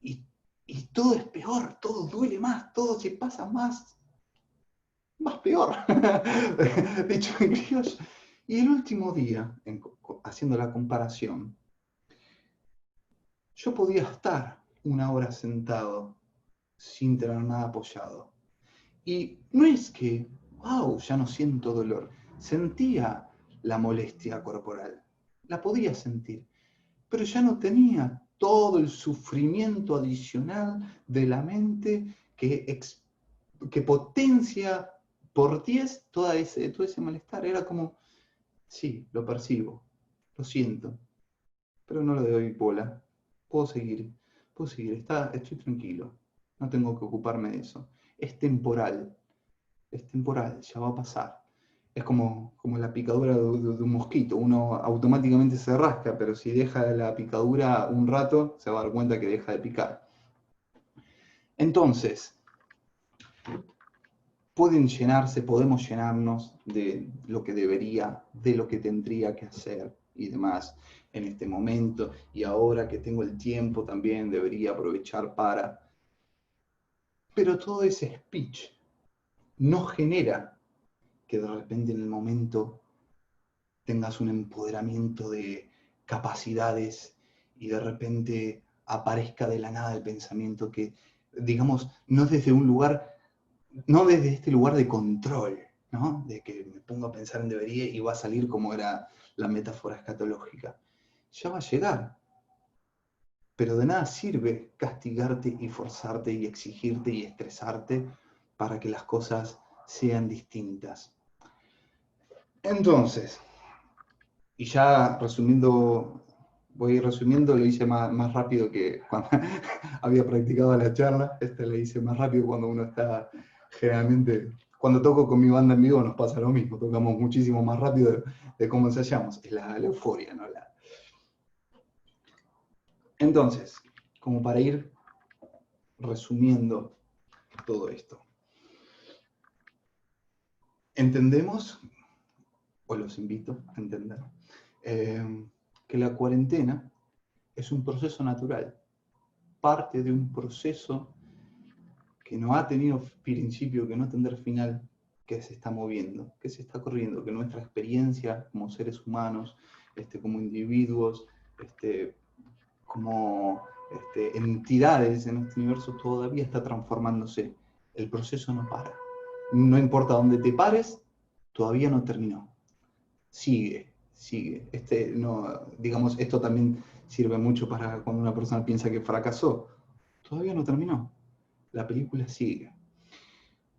Y, y todo es peor, todo duele más, todo se pasa más peor, dicho en criollo. Y el último día, haciendo la comparación, yo podía estar 1 hora sentado sin tener nada apoyado. Y no es que, wow, ya no siento dolor. Sentía la molestia corporal, la podía sentir, pero ya no tenía todo el sufrimiento adicional de la mente que potencia por 10 todo ese malestar. Era como, sí, lo percibo, lo siento, pero no le doy bola. Puedo seguir, estoy tranquilo, no tengo que ocuparme de eso. Es temporal, ya va a pasar. Es como la picadura de un mosquito, uno automáticamente se rasca, pero si deja la picadura un rato, se va a dar cuenta que deja de picar. Entonces, podemos llenarnos de lo que debería, de lo que tendría que hacer y demás en este momento, y ahora que tengo el tiempo también debería aprovechar para... Pero todo ese speech no genera que de repente en el momento tengas un empoderamiento de capacidades y de repente aparezca de la nada el pensamiento que, digamos, no desde un lugar, no desde este lugar de control, ¿no? De que me pongo a pensar en debería y va a salir como era la metáfora escatológica. Ya va a llegar, pero de nada sirve castigarte y forzarte y exigirte y estresarte para que las cosas sean distintas. Entonces, y ya resumiendo, voy resumiendo, lo hice más rápido que cuando había practicado la charla. Lo hice más rápido cuando uno está generalmente, cuando toco con mi banda en vivo nos pasa lo mismo, tocamos muchísimo más rápido de cómo ensayamos. Es la euforia, ¿no? Entonces, como para ir resumiendo todo esto, entendemos, o los invito a entender, que la cuarentena es un proceso natural, parte de un proceso que no ha tenido principio, que no tendrá final, que se está moviendo, que se está corriendo, que nuestra experiencia como seres humanos, como individuos, como entidades en este universo todavía está transformándose. El proceso no para. No importa dónde te pares, todavía no terminó. Sigue. No, digamos, esto también sirve mucho para cuando una persona piensa que fracasó. Todavía no terminó. La película sigue.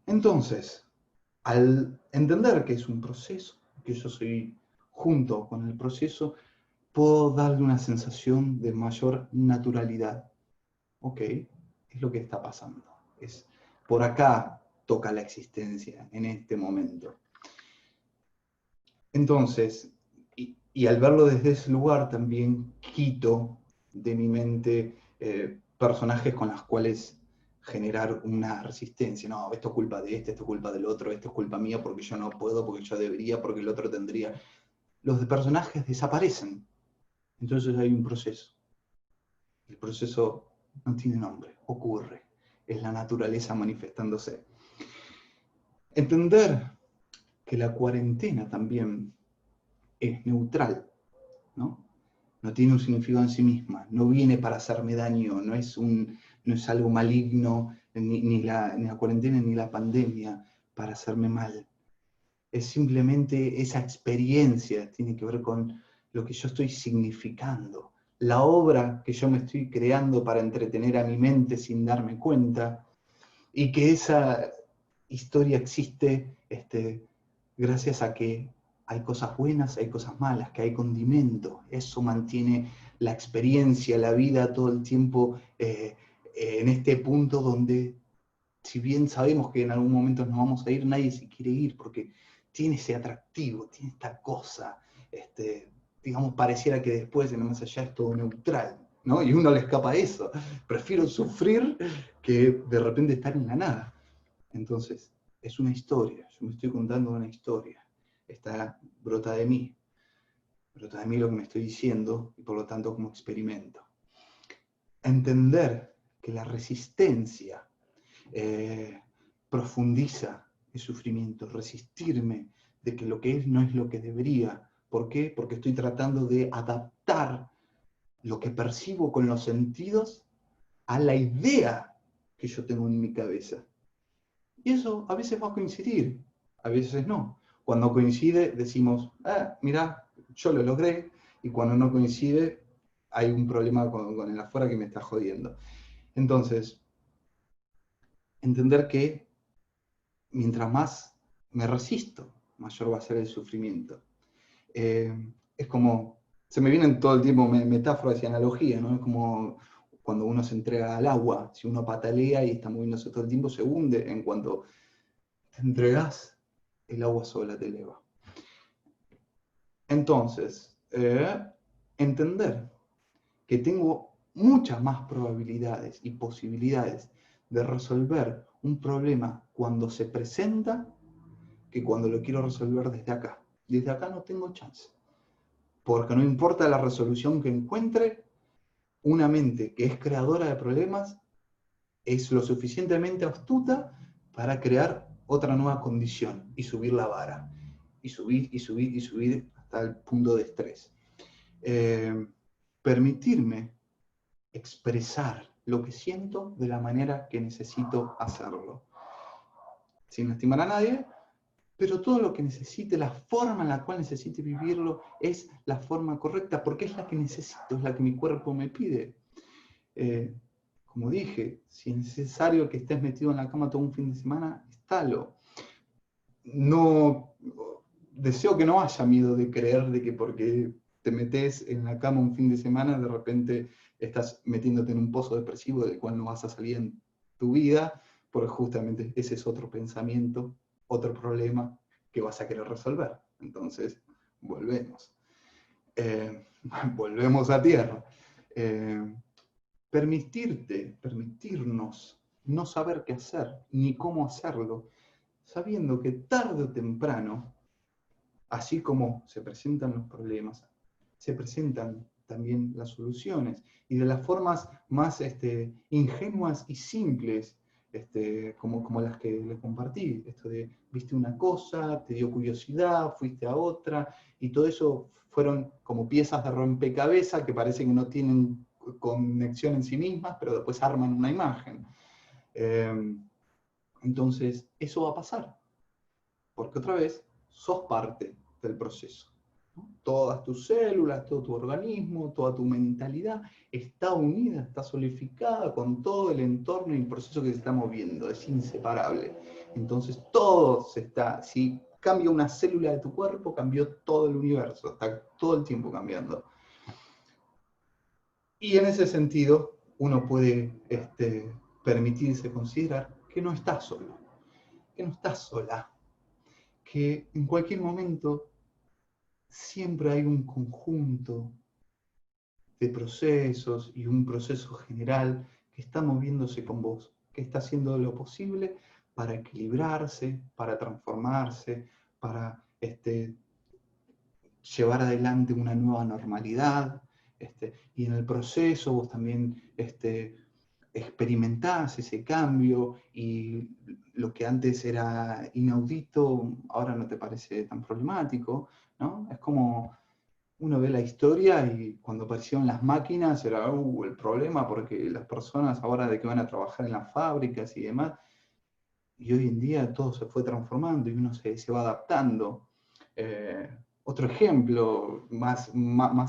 Entonces, al entender que es un proceso, que yo soy junto con el proceso, puedo darle una sensación de mayor naturalidad. Ok, es lo que está pasando. Por acá toca la existencia, en este momento. Entonces, y al verlo desde ese lugar también quito de mi mente personajes con los cuales generar una resistencia. No, esto es culpa de este, esto es culpa del otro, esto es culpa mía porque yo no puedo, porque yo debería, porque el otro tendría. Los personajes desaparecen. Entonces hay un proceso. El proceso no tiene nombre, ocurre. Es la naturaleza manifestándose. Entender que la cuarentena también es neutral, ¿no? No tiene un significado en sí misma, no viene para hacerme daño, no es algo maligno, ni la cuarentena ni la pandemia para hacerme mal. Es simplemente esa experiencia, tiene que ver con lo que yo estoy significando, la obra que yo me estoy creando para entretener a mi mente sin darme cuenta, y que esa historia existe gracias a que hay cosas buenas, hay cosas malas, que hay condimento. Eso mantiene la experiencia, la vida todo el tiempo en este punto donde, si bien sabemos que en algún momento nos vamos a ir, nadie se quiere ir porque tiene ese atractivo, tiene esta cosa, digamos, pareciera que después, en el más allá, es todo neutral, ¿no? Y uno le escapa a eso. Prefiero sufrir que de repente estar en la nada. Entonces, es una historia, yo me estoy contando una historia. Brota de mí lo que me estoy diciendo y por lo tanto como experimento. Entender que la resistencia profundiza el sufrimiento, resistirme de que lo que es no es lo que debería. ¿Por qué? Porque estoy tratando de adaptar lo que percibo con los sentidos a la idea que yo tengo en mi cabeza. Y eso a veces va a coincidir, a veces no. Cuando coincide decimos, mira, yo lo logré, y cuando no coincide hay un problema con el afuera que me está jodiendo. Entonces, entender que mientras más me resisto, mayor va a ser el sufrimiento. Es como, se me vienen todo el tiempo metáforas y analogías, ¿no? Es como cuando uno se entrega al agua, si uno patalea y está moviéndose todo el tiempo, se hunde. En cuanto te entregas, el agua sola te eleva. Entonces, entender que tengo muchas más probabilidades y posibilidades de resolver un problema cuando se presenta que cuando lo quiero resolver desde acá. Desde acá no tengo chance. Porque no importa la resolución que encuentre, una mente que es creadora de problemas es lo suficientemente astuta para crear otra nueva condición y subir la vara. Y subir, y subir, y subir hasta el punto de estrés. Permitirme expresar lo que siento de la manera que necesito hacerlo. Sin lastimar a nadie, pero todo lo que necesite, la forma en la cual necesite vivirlo, es la forma correcta, porque es la que necesito, es la que mi cuerpo me pide. Como dije, si es necesario que estés metido en la cama todo un fin de semana, estálo. No, deseo que no haya miedo de creer de que porque te metes en la cama un fin de semana, de repente estás metiéndote en un pozo depresivo del cual no vas a salir en tu vida, porque justamente ese es otro pensamiento, otro problema que vas a querer resolver. Entonces, volvemos. Volvemos a tierra. Permitirnos no saber qué hacer, ni cómo hacerlo, sabiendo que tarde o temprano, así como se presentan los problemas, se presentan también las soluciones, y de las formas más ingenuas y simples, como las que les compartí, esto de viste una cosa, te dio curiosidad, fuiste a otra, y todo eso fueron como piezas de rompecabezas que parece que no tienen conexión en sí mismas, pero después arman una imagen. Entonces, eso va a pasar, porque otra vez, sos parte del proceso. Todas tus células, todo tu organismo, toda tu mentalidad está unida, está solidificada con todo el entorno y el proceso que se está moviendo, es inseparable. Entonces todo se está, si cambia una célula de tu cuerpo, cambió todo el universo, está todo el tiempo cambiando. Y en ese sentido, uno puede permitirse considerar que no estás solo, que no estás sola, que en cualquier momento siempre hay un conjunto de procesos y un proceso general que está moviéndose con vos, que está haciendo lo posible para equilibrarse, para transformarse, para llevar adelante una nueva normalidad, y en el proceso vos también experimentás ese cambio y lo que antes era inaudito ahora no te parece tan problemático, ¿no? Es como uno ve la historia y cuando aparecieron las máquinas era el problema porque las personas ahora de que van a trabajar en las fábricas y demás, y hoy en día todo se fue transformando y uno se va adaptando. Otro ejemplo más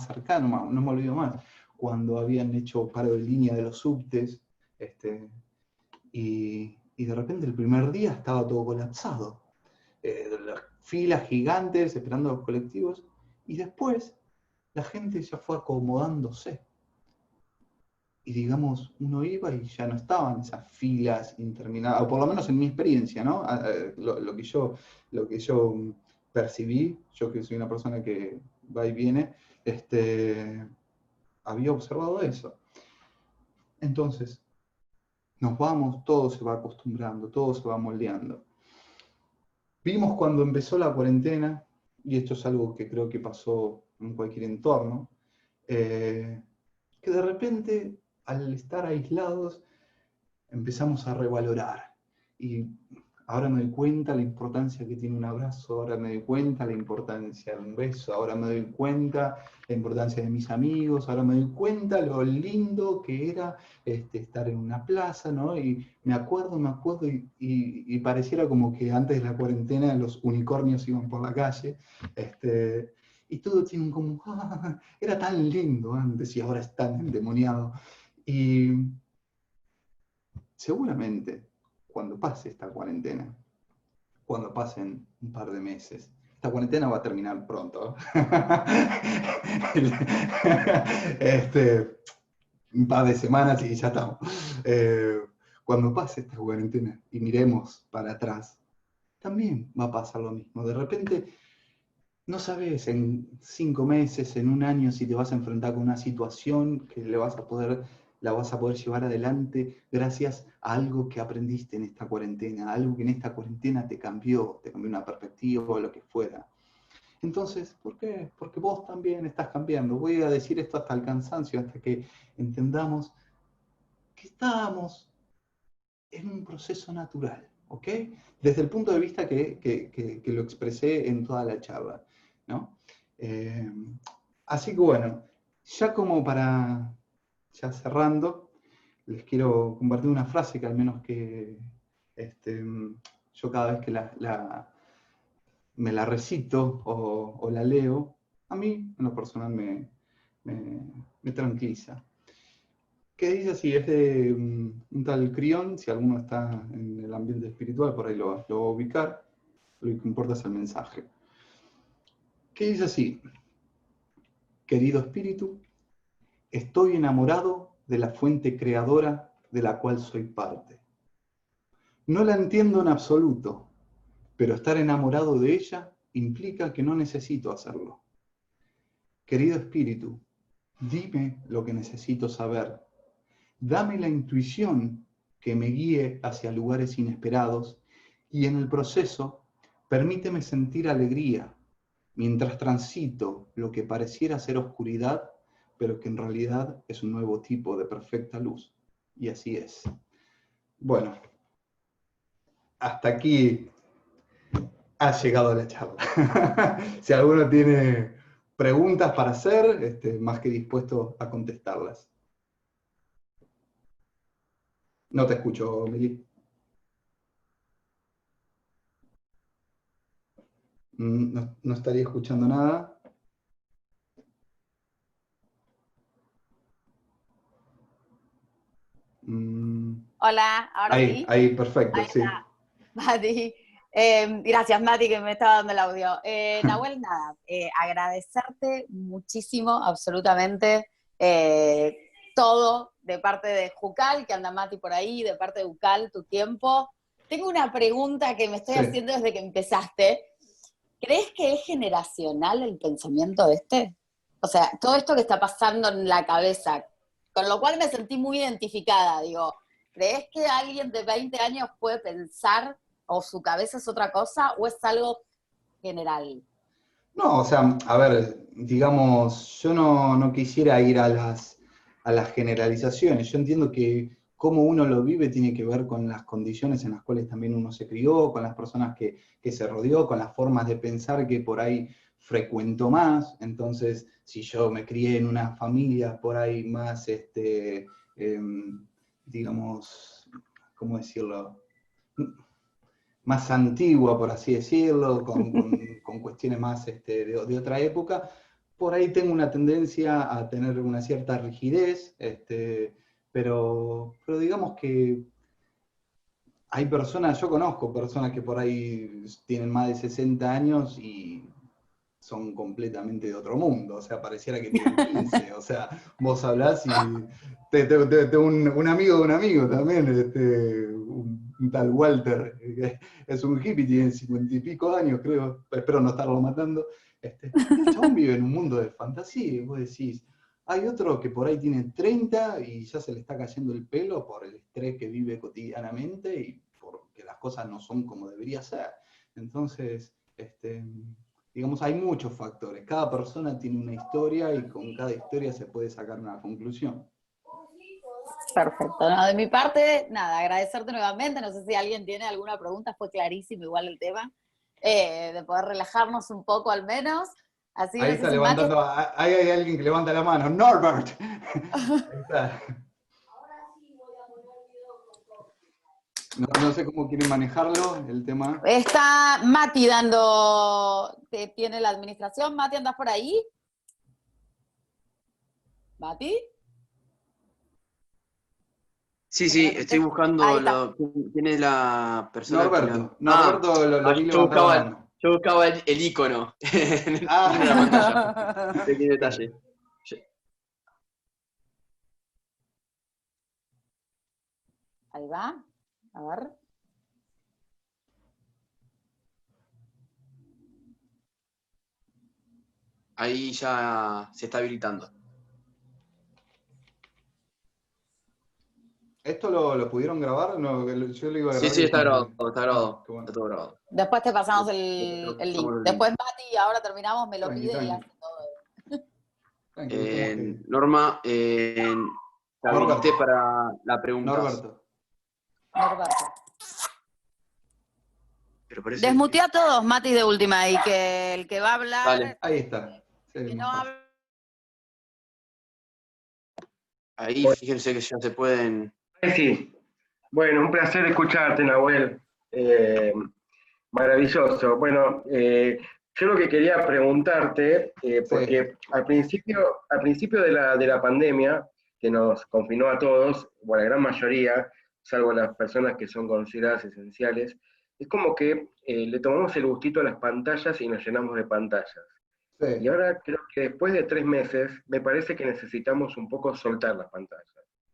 cercano, no me olvido más, cuando habían hecho paro de línea de los subtes, y de repente el primer día estaba todo colapsado. Las filas gigantes esperando a los colectivos, y después la gente ya fue acomodándose. Y digamos, uno iba y ya no estaban esas filas interminables, o por lo menos en mi experiencia, ¿no? Lo que yo percibí, yo que soy una persona que va y viene, había observado eso. Entonces, nos vamos, todo se va acostumbrando, todo se va moldeando. Vimos cuando empezó la cuarentena, y esto es algo que creo que pasó en cualquier entorno, que de repente, al estar aislados, empezamos a revalorar. Y ahora me doy cuenta la importancia que tiene un abrazo, ahora me doy cuenta la importancia de un beso, ahora me doy cuenta la importancia de mis amigos, ahora me doy cuenta lo lindo que era estar en una plaza, ¿no? Y me acuerdo, y pareciera como que antes de la cuarentena los unicornios iban por la calle, y todo tiene como, era tan lindo antes y ahora es tan endemoniado. Y seguramente, cuando pase esta cuarentena, cuando pasen un par de meses, esta cuarentena va a terminar pronto. Un par de semanas y ya estamos. Cuando pase esta cuarentena y miremos para atrás, también va a pasar lo mismo. De repente, no sabes en 5 meses, en un año, si te vas a enfrentar con una situación que la vas a poder llevar adelante gracias a algo que aprendiste en esta cuarentena, algo que en esta cuarentena te cambió una perspectiva o lo que fuera. Entonces, ¿por qué? Porque vos también estás cambiando. Voy a decir esto hasta el cansancio, hasta que entendamos que estamos en un proceso natural, ¿ok? Desde el punto de vista que lo expresé en toda la charla, ¿no? Así que bueno, ya como para, ya cerrando, les quiero compartir una frase que al menos que yo cada vez que me la recito o la leo, a mí en lo personal me tranquiliza. Que dice así, es de un tal Crión, si alguno está en el ambiente espiritual, por ahí lo va a ubicar, lo que importa es el mensaje. Que dice así: querido espíritu, estoy enamorado de la fuente creadora de la cual soy parte. No la entiendo en absoluto, pero estar enamorado de ella implica que no necesito hacerlo. Querido espíritu, dime lo que necesito saber. Dame la intuición que me guíe hacia lugares inesperados y en el proceso permíteme sentir alegría mientras transito lo que pareciera ser oscuridad, pero que en realidad es un nuevo tipo de perfecta luz. Y así es. Bueno, hasta aquí ha llegado la charla. Si alguno tiene preguntas para hacer, más que dispuesto a contestarlas. No te escucho, Meli. No estaría escuchando nada. Hola, ahora Ahí, sí. ahí, perfecto, Ahí sí. está, Mati. Gracias, Mati, que me estaba dando el audio. Nahuel, nada, agradecerte muchísimo, absolutamente, todo de parte de Jucal, que anda Mati por ahí, de parte de Ucal, tu tiempo. Tengo una pregunta que me estoy haciendo desde que empezaste. ¿Crees que es generacional el pensamiento este? O sea, todo esto que está pasando en la cabeza, con lo cual me sentí muy identificada, digo, ¿crees que alguien de 20 años puede pensar o su cabeza es otra cosa o es algo general? No, o sea, a ver, digamos, yo no quisiera ir a las generalizaciones. Yo entiendo que cómo uno lo vive tiene que ver con las condiciones en las cuales también uno se crió, con las personas que se rodeó, con las formas de pensar que por ahí frecuentó más. Entonces, si yo me crié en una familia por ahí más, digamos, ¿cómo decirlo? Más antigua, por así decirlo, con cuestiones más de otra época, por ahí tengo una tendencia a tener una cierta rigidez, pero digamos que hay personas, yo conozco personas que por ahí tienen más de 60 años y son completamente de otro mundo, o sea, pareciera que tienen 15, o sea, vos hablás y tengo un amigo de un amigo también, un tal Walter, que es un hippie, tiene 50 y pico años, creo, espero no estarlo matando, y el chabón vive en un mundo de fantasía, y vos decís, hay otro que por ahí tiene 30 y ya se le está cayendo el pelo por el estrés que vive cotidianamente y porque las cosas no son como debería ser. Entonces, digamos, hay muchos factores. Cada persona tiene una historia y con cada historia se puede sacar una conclusión. Perfecto. No, de mi parte, nada, agradecerte nuevamente. No sé si alguien tiene alguna pregunta, fue clarísimo igual el tema, de poder relajarnos un poco al menos. Así Ahí no sé está si Mati... levantando, ahí hay alguien que levanta la mano. Norbert. Ahí está. No sé cómo quieren manejarlo, el tema. Está Mati dando, que tiene la administración. Mati, ¿andás por ahí? ¿Mati? Sí, estoy Ahí buscando está. quién es la persona que la... Norberto lo vi levantar la mano. Yo buscaba el icono en la pantalla. Ah. Pequeño detalle. Ahí va. A ver. Ahí ya se está habilitando. ¿Esto lo pudieron grabar? No, yo lo iba a grabar Sí, y está después grabado, Ah, qué bueno. está todo grabado. Después te pasamos el link. Pasamos el link. Después Mati, ahora terminamos, me lo pide y Tranqui. hace todo. Tranqui, busquemos que... Norma, te habilité Norberto. para las preguntas. Norberto. Norberto. Pero parece Desmutea a todos, Mati, de última, y que el que va a hablar, Dale. Ahí está. que no Más fácil. habla. Ahí fíjense que ya se pueden... Sí, bueno, un placer escucharte, Nahuel. Maravilloso. Bueno, yo lo que quería preguntarte, porque al principio de la pandemia, que nos confinó a todos, o a la gran mayoría, salvo las personas que son consideradas esenciales, es como que le tomamos el gustito a las pantallas y nos llenamos de pantallas. Y Sí. ahora creo que después de 3 meses, me parece que necesitamos un poco soltar las pantallas.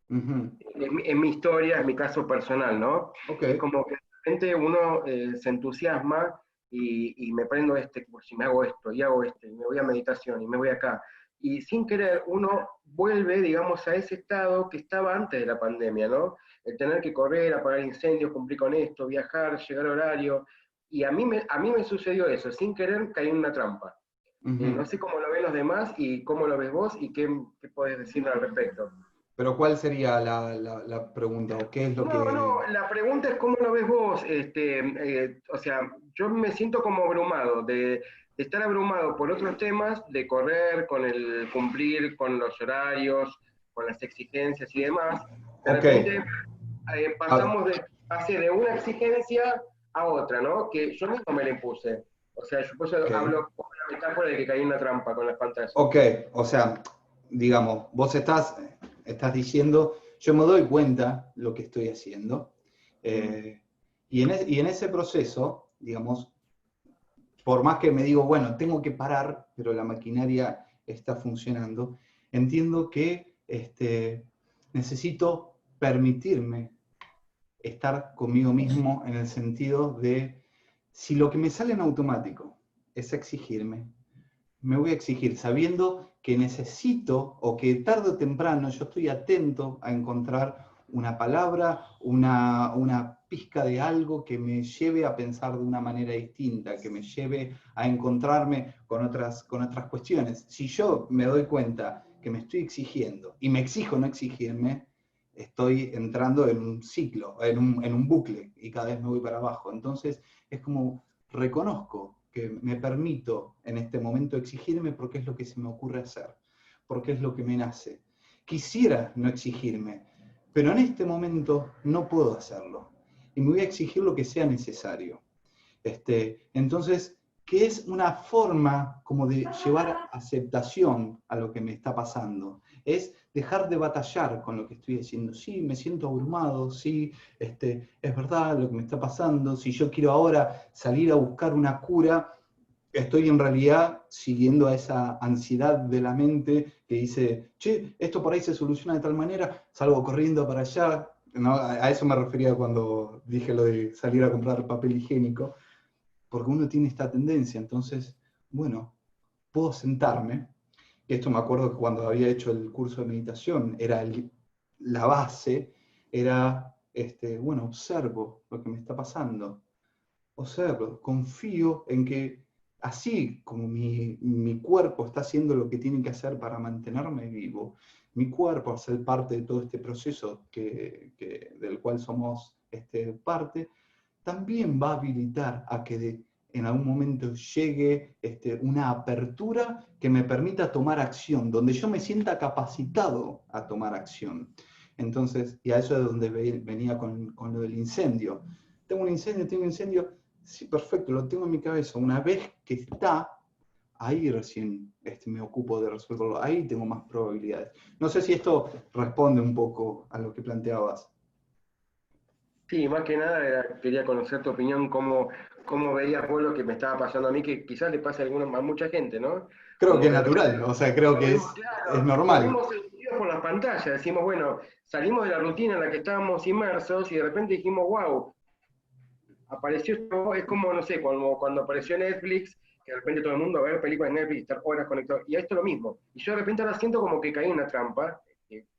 En mi historia, en mi caso personal, ¿no? Ok. Es como que de repente uno se entusiasma y me prendo curso, y me hago esto, y hago y me voy a meditación, y me voy acá. Y sin querer, uno vuelve, digamos, a ese estado que estaba antes de la pandemia, ¿no? El tener que correr, apagar incendios, cumplir con esto, viajar, llegar a horario. Y a mí me sucedió eso, sin querer caí en una trampa. No sé cómo lo ven los demás y cómo lo ves vos y qué podés decir al respecto. Pero ¿cuál sería la pregunta? ¿O qué es lo que...? No, la pregunta es cómo lo ves vos. O sea, yo me siento como abrumado, de estar abrumado por otros temas, de correr con el cumplir con los horarios, con las exigencias y demás. De Ok. repente pasé de una exigencia a otra, ¿no? Que yo mismo me la impuse. O sea, yo por eso hablo con la metáfora de que caí en una trampa con las pantallas. Ok, o sea, digamos, vos estás diciendo, yo me doy cuenta lo que estoy haciendo, y en ese proceso, digamos, por más que me digo, bueno, tengo que parar, pero la maquinaria está funcionando, entiendo que necesito permitirme estar conmigo mismo en el sentido de, si lo que me sale en automático es exigirme, me voy a exigir sabiendo que necesito o que tarde o temprano yo estoy atento a encontrar una palabra, una pizca de algo que me lleve a pensar de una manera distinta, que me lleve a encontrarme con otras cuestiones. Si yo me doy cuenta que me estoy exigiendo y me exijo no exigirme, estoy entrando en un ciclo, en un bucle, y cada vez me voy para abajo. Entonces es como reconozco que me permito en este momento exigirme porque es lo que se me ocurre hacer, porque es lo que me nace. Quisiera no exigirme, pero en este momento no puedo hacerlo. Y me voy a exigir lo que sea necesario. Entonces, que es una forma como de llevar aceptación a lo que me está pasando. Es dejar de batallar con lo que estoy diciendo. Sí, me siento abrumado, sí, es verdad lo que me está pasando. Si yo quiero ahora salir a buscar una cura, estoy en realidad siguiendo a esa ansiedad de la mente que dice, che, esto por ahí se soluciona de tal manera, salgo corriendo para allá. ¿No? A eso me refería cuando dije lo de salir a comprar papel higiénico, porque uno tiene esta tendencia. Entonces, bueno, puedo sentarme. Esto me acuerdo que cuando había hecho el curso de meditación, era la base, era, bueno, observo lo que me está pasando, observo, confío en que así como mi cuerpo está haciendo lo que tiene que hacer para mantenerme vivo, mi cuerpo hace parte de todo este proceso del cual somos parte, también va a habilitar a que en algún momento llegue una apertura que me permita tomar acción, donde yo me sienta capacitado a tomar acción. Entonces, y a eso es donde venía con lo del incendio. Tengo un incendio, sí, perfecto, lo tengo en mi cabeza. Una vez que está, ahí recién me ocupo de resolverlo, ahí tengo más probabilidades. No sé si esto responde un poco a lo que planteabas. Sí, más que nada quería conocer tu opinión, cómo veías vos lo que me estaba pasando a mí, que quizás le pase a mucha gente, ¿no? Creo que Como es que de natural, repente o sea, creo nos que vemos, es claro, nos normal. vemos seducidos por las pantallas, decimos, bueno, salimos de la rutina en la que estábamos inmersos y de repente dijimos, wow, apareció esto, es como, no sé, cuando apareció Netflix, que de repente todo el mundo va a ver películas de Netflix, estar horas conectados, y esto es lo mismo. Y yo de repente ahora siento como que caí en una trampa,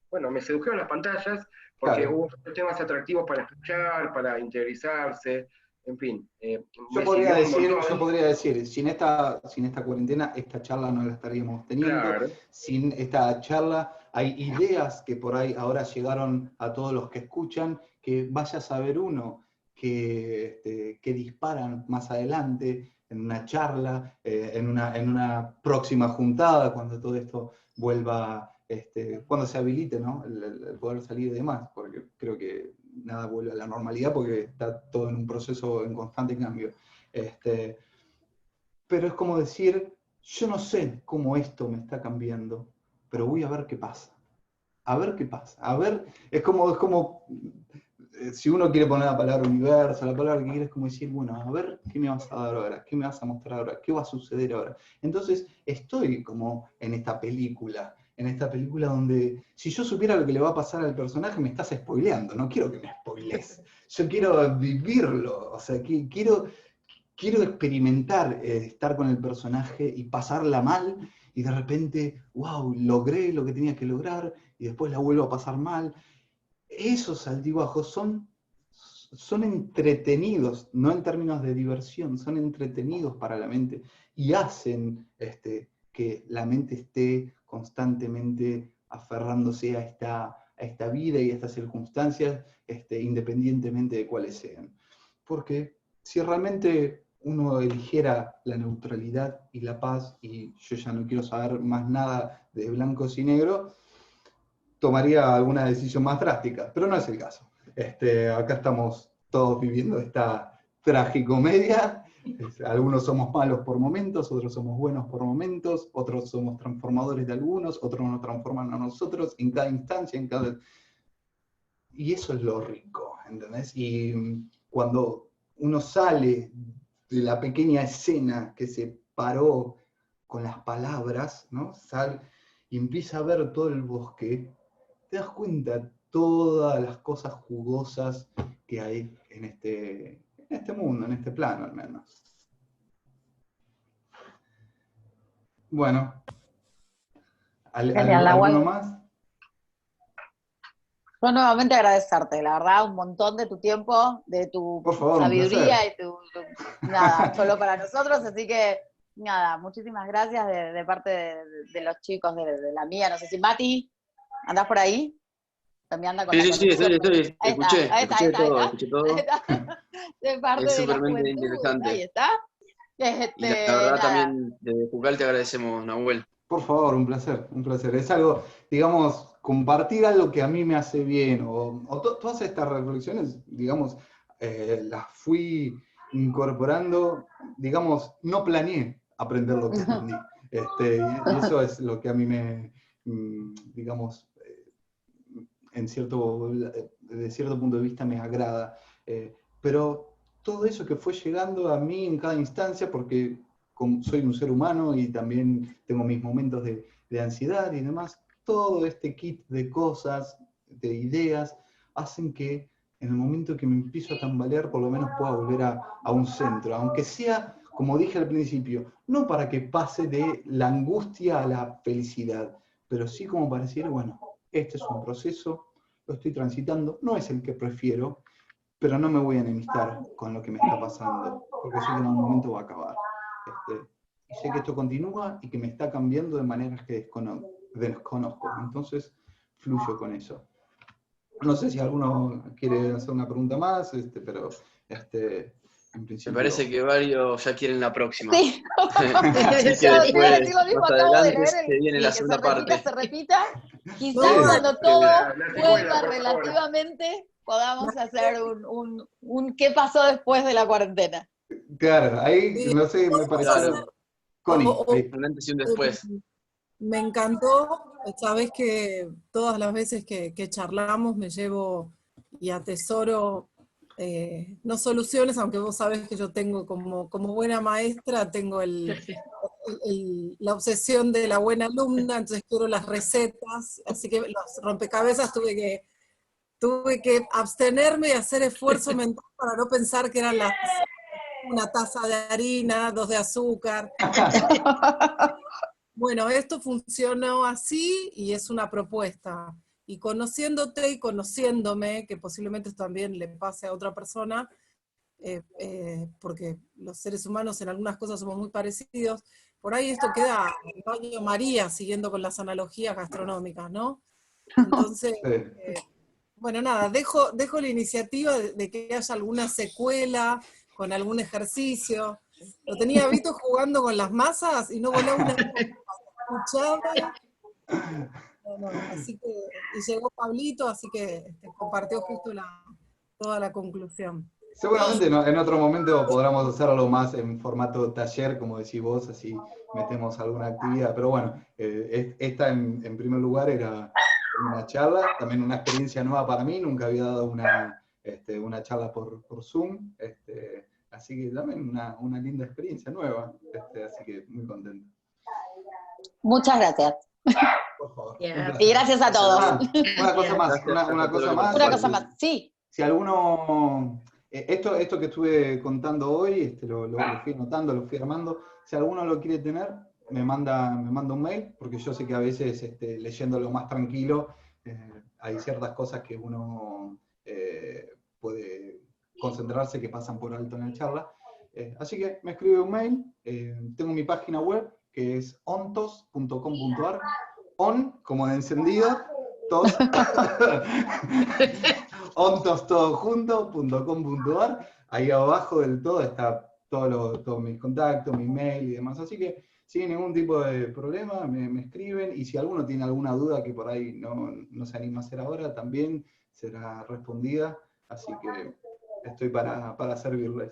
bueno, me sedujeron las pantallas, porque Claro. hubo temas atractivos para escuchar, para interiorizarse, en fin, Yo me podría sirvió un decir, yo montón, podría decir, sin esta cuarentena, esta charla no la estaríamos teniendo. claro. Sin esta charla, hay ideas que por ahí ahora llegaron a todos los que escuchan, que vaya a saber uno que disparan más adelante en una charla, en una próxima juntada, cuando todo esto vuelva, cuando se habilite, ¿no? el poder salir y demás, porque creo que nada vuelve a la normalidad porque está todo en un proceso en constante cambio. Pero es como decir, yo no sé cómo esto me está cambiando, pero voy a ver qué pasa. A ver qué pasa. A ver, es como si uno quiere poner la palabra universo, la palabra que quiere, es como decir, bueno, a ver qué me vas a dar ahora, qué me vas a mostrar ahora, qué va a suceder ahora. Entonces, estoy como en esta película donde si yo supiera lo que le va a pasar al personaje, me estás spoileando, no quiero que me spoilees. Yo quiero vivirlo, o sea, quiero experimentar estar con el personaje y pasarla mal, y de repente, wow, logré lo que tenía que lograr, y después la vuelvo a pasar mal. Esos altibajos son entretenidos, no en términos de diversión, son entretenidos para la mente y hacen que la mente esté constantemente aferrándose a esta vida y a estas circunstancias, independientemente de cuáles sean. Porque si realmente uno eligiera la neutralidad y la paz, y yo ya no quiero saber más nada de blancos y negros, tomaría alguna decisión más drástica, pero no es el caso. Acá estamos todos viviendo esta tragicomedia. Algunos somos malos por momentos, otros somos buenos por momentos, otros somos transformadores de algunos, otros nos transforman a nosotros en cada instancia, Y eso es lo rico, ¿entendés? Y cuando uno sale de la pequeña escena que se paró con las palabras, ¿no? Sale y empieza a ver todo el bosque, te das cuenta todas las cosas jugosas que hay en este mundo, en este plano al menos. Bueno, Genial, ¿alguno Nahuel. más? Yo nuevamente agradecerte, la verdad, un montón de tu tiempo, de tu Por favor, un sabiduría placer. y nada, solo para nosotros, así que nada, muchísimas gracias de parte de los chicos, de la mía, no sé si Mati, ¿andás por ahí? También anda con la Sí, conexión. estoy. Ahí está, Escuché todo. ahí está. De parte Es de la súpermente juventud, ahí interesante. está. Y la verdad Nada, también de Jucal te agradecemos, Nahuel. Por favor, un placer, un placer. Es algo, digamos, compartir algo que a mí me hace bien, todas estas reflexiones, digamos, las fui incorporando, digamos, no planeé aprender lo que aprendí. Y eso es lo que a mí me, digamos, de cierto punto de vista me agrada. Pero todo eso que fue llegando a mí en cada instancia, porque soy un ser humano y también tengo mis momentos de ansiedad y demás, todo este kit de cosas, de ideas, hacen que en el momento que me empiezo a tambalear, por lo menos pueda volver a un centro, aunque sea, como dije al principio, no para que pase de la angustia a la felicidad, pero sí como para decir, bueno, este es un proceso, lo estoy transitando, no es el que prefiero, pero no me voy a enemistar con lo que me está pasando, porque sé que en algún momento va a acabar. Y sé que esto continúa y que me está cambiando de maneras que desconozco. Entonces, fluyo con eso. No sé si alguno quiere hacer una pregunta más, pero en principio... Me parece que varios ya quieren la próxima. sí. Así que Yo después, digo, mismo, más acabo de adelante, leer se viene y la que segunda parte. se repita. Quizás Sí. cuando todo La secuela, vuelva por favor. relativamente, podamos hacer un qué pasó después de la cuarentena. Claro, ahí, Sí, no sé, me podemos pareció... hacer, Connie, o- ahí. Un antes y un después. me encantó, sabes que todas las veces que charlamos me llevo y atesoro, no soluciones, aunque vos sabés que yo tengo como buena maestra, tengo la obsesión de la buena alumna, entonces quiero las recetas, así que los rompecabezas tuve que abstenerme y hacer esfuerzo mental para no pensar que eran una taza de harina, 2 de azúcar. Bueno, esto funcionó así y es una propuesta. Y conociéndote y conociéndome, que posiblemente también le pase a otra persona, porque los seres humanos en algunas cosas somos muy parecidos, por ahí esto queda en baño María, siguiendo con las analogías gastronómicas, ¿no? Entonces, bueno, nada, dejo la iniciativa de que haya alguna secuela con algún ejercicio. Lo tenía Vito jugando con las masas y no volaba una escuchaba. No, así que, y llegó Pablito, así que compartió justo toda la conclusión. Seguramente en otro momento podremos hacerlo más en formato taller, como decís vos, así metemos alguna actividad. Pero bueno, esta en primer lugar era una charla, también una experiencia nueva para mí, nunca había dado una charla por Zoom, así que también una linda experiencia nueva, así que muy contento. Muchas gracias. Por favor. Y gracias a todos. Una cosa más, Gracias una a todos cosa los que más. Una cosa más, sí. Si alguno, esto que estuve contando hoy, lo fui notando, lo fui armando, si alguno lo quiere tener, me manda un mail, porque yo sé que a veces leyéndolo más tranquilo, hay ciertas cosas que uno puede concentrarse que pasan por alto en la charla. Así que me escribe un mail, tengo mi página web, que es ontos.com.ar, on como de encendido, tos, ontostodojunto.com.ar, ahí abajo del todo está todos mis contactos, mi mail y demás, así que sin ningún tipo de problema me escriben, y si alguno tiene alguna duda que por ahí no se anima a hacer ahora, también será respondida, así que estoy para servirles.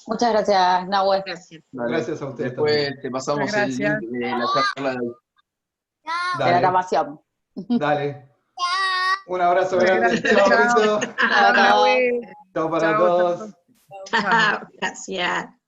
Muchas gracias, Nahuel. Gracias a ustedes Después también. te pasamos Muchas el link de la charla de hoy. De la grabación. Dale. Un abrazo grande. Chao, Vito. Chao a todos. Chao para todos. Chao, gracias.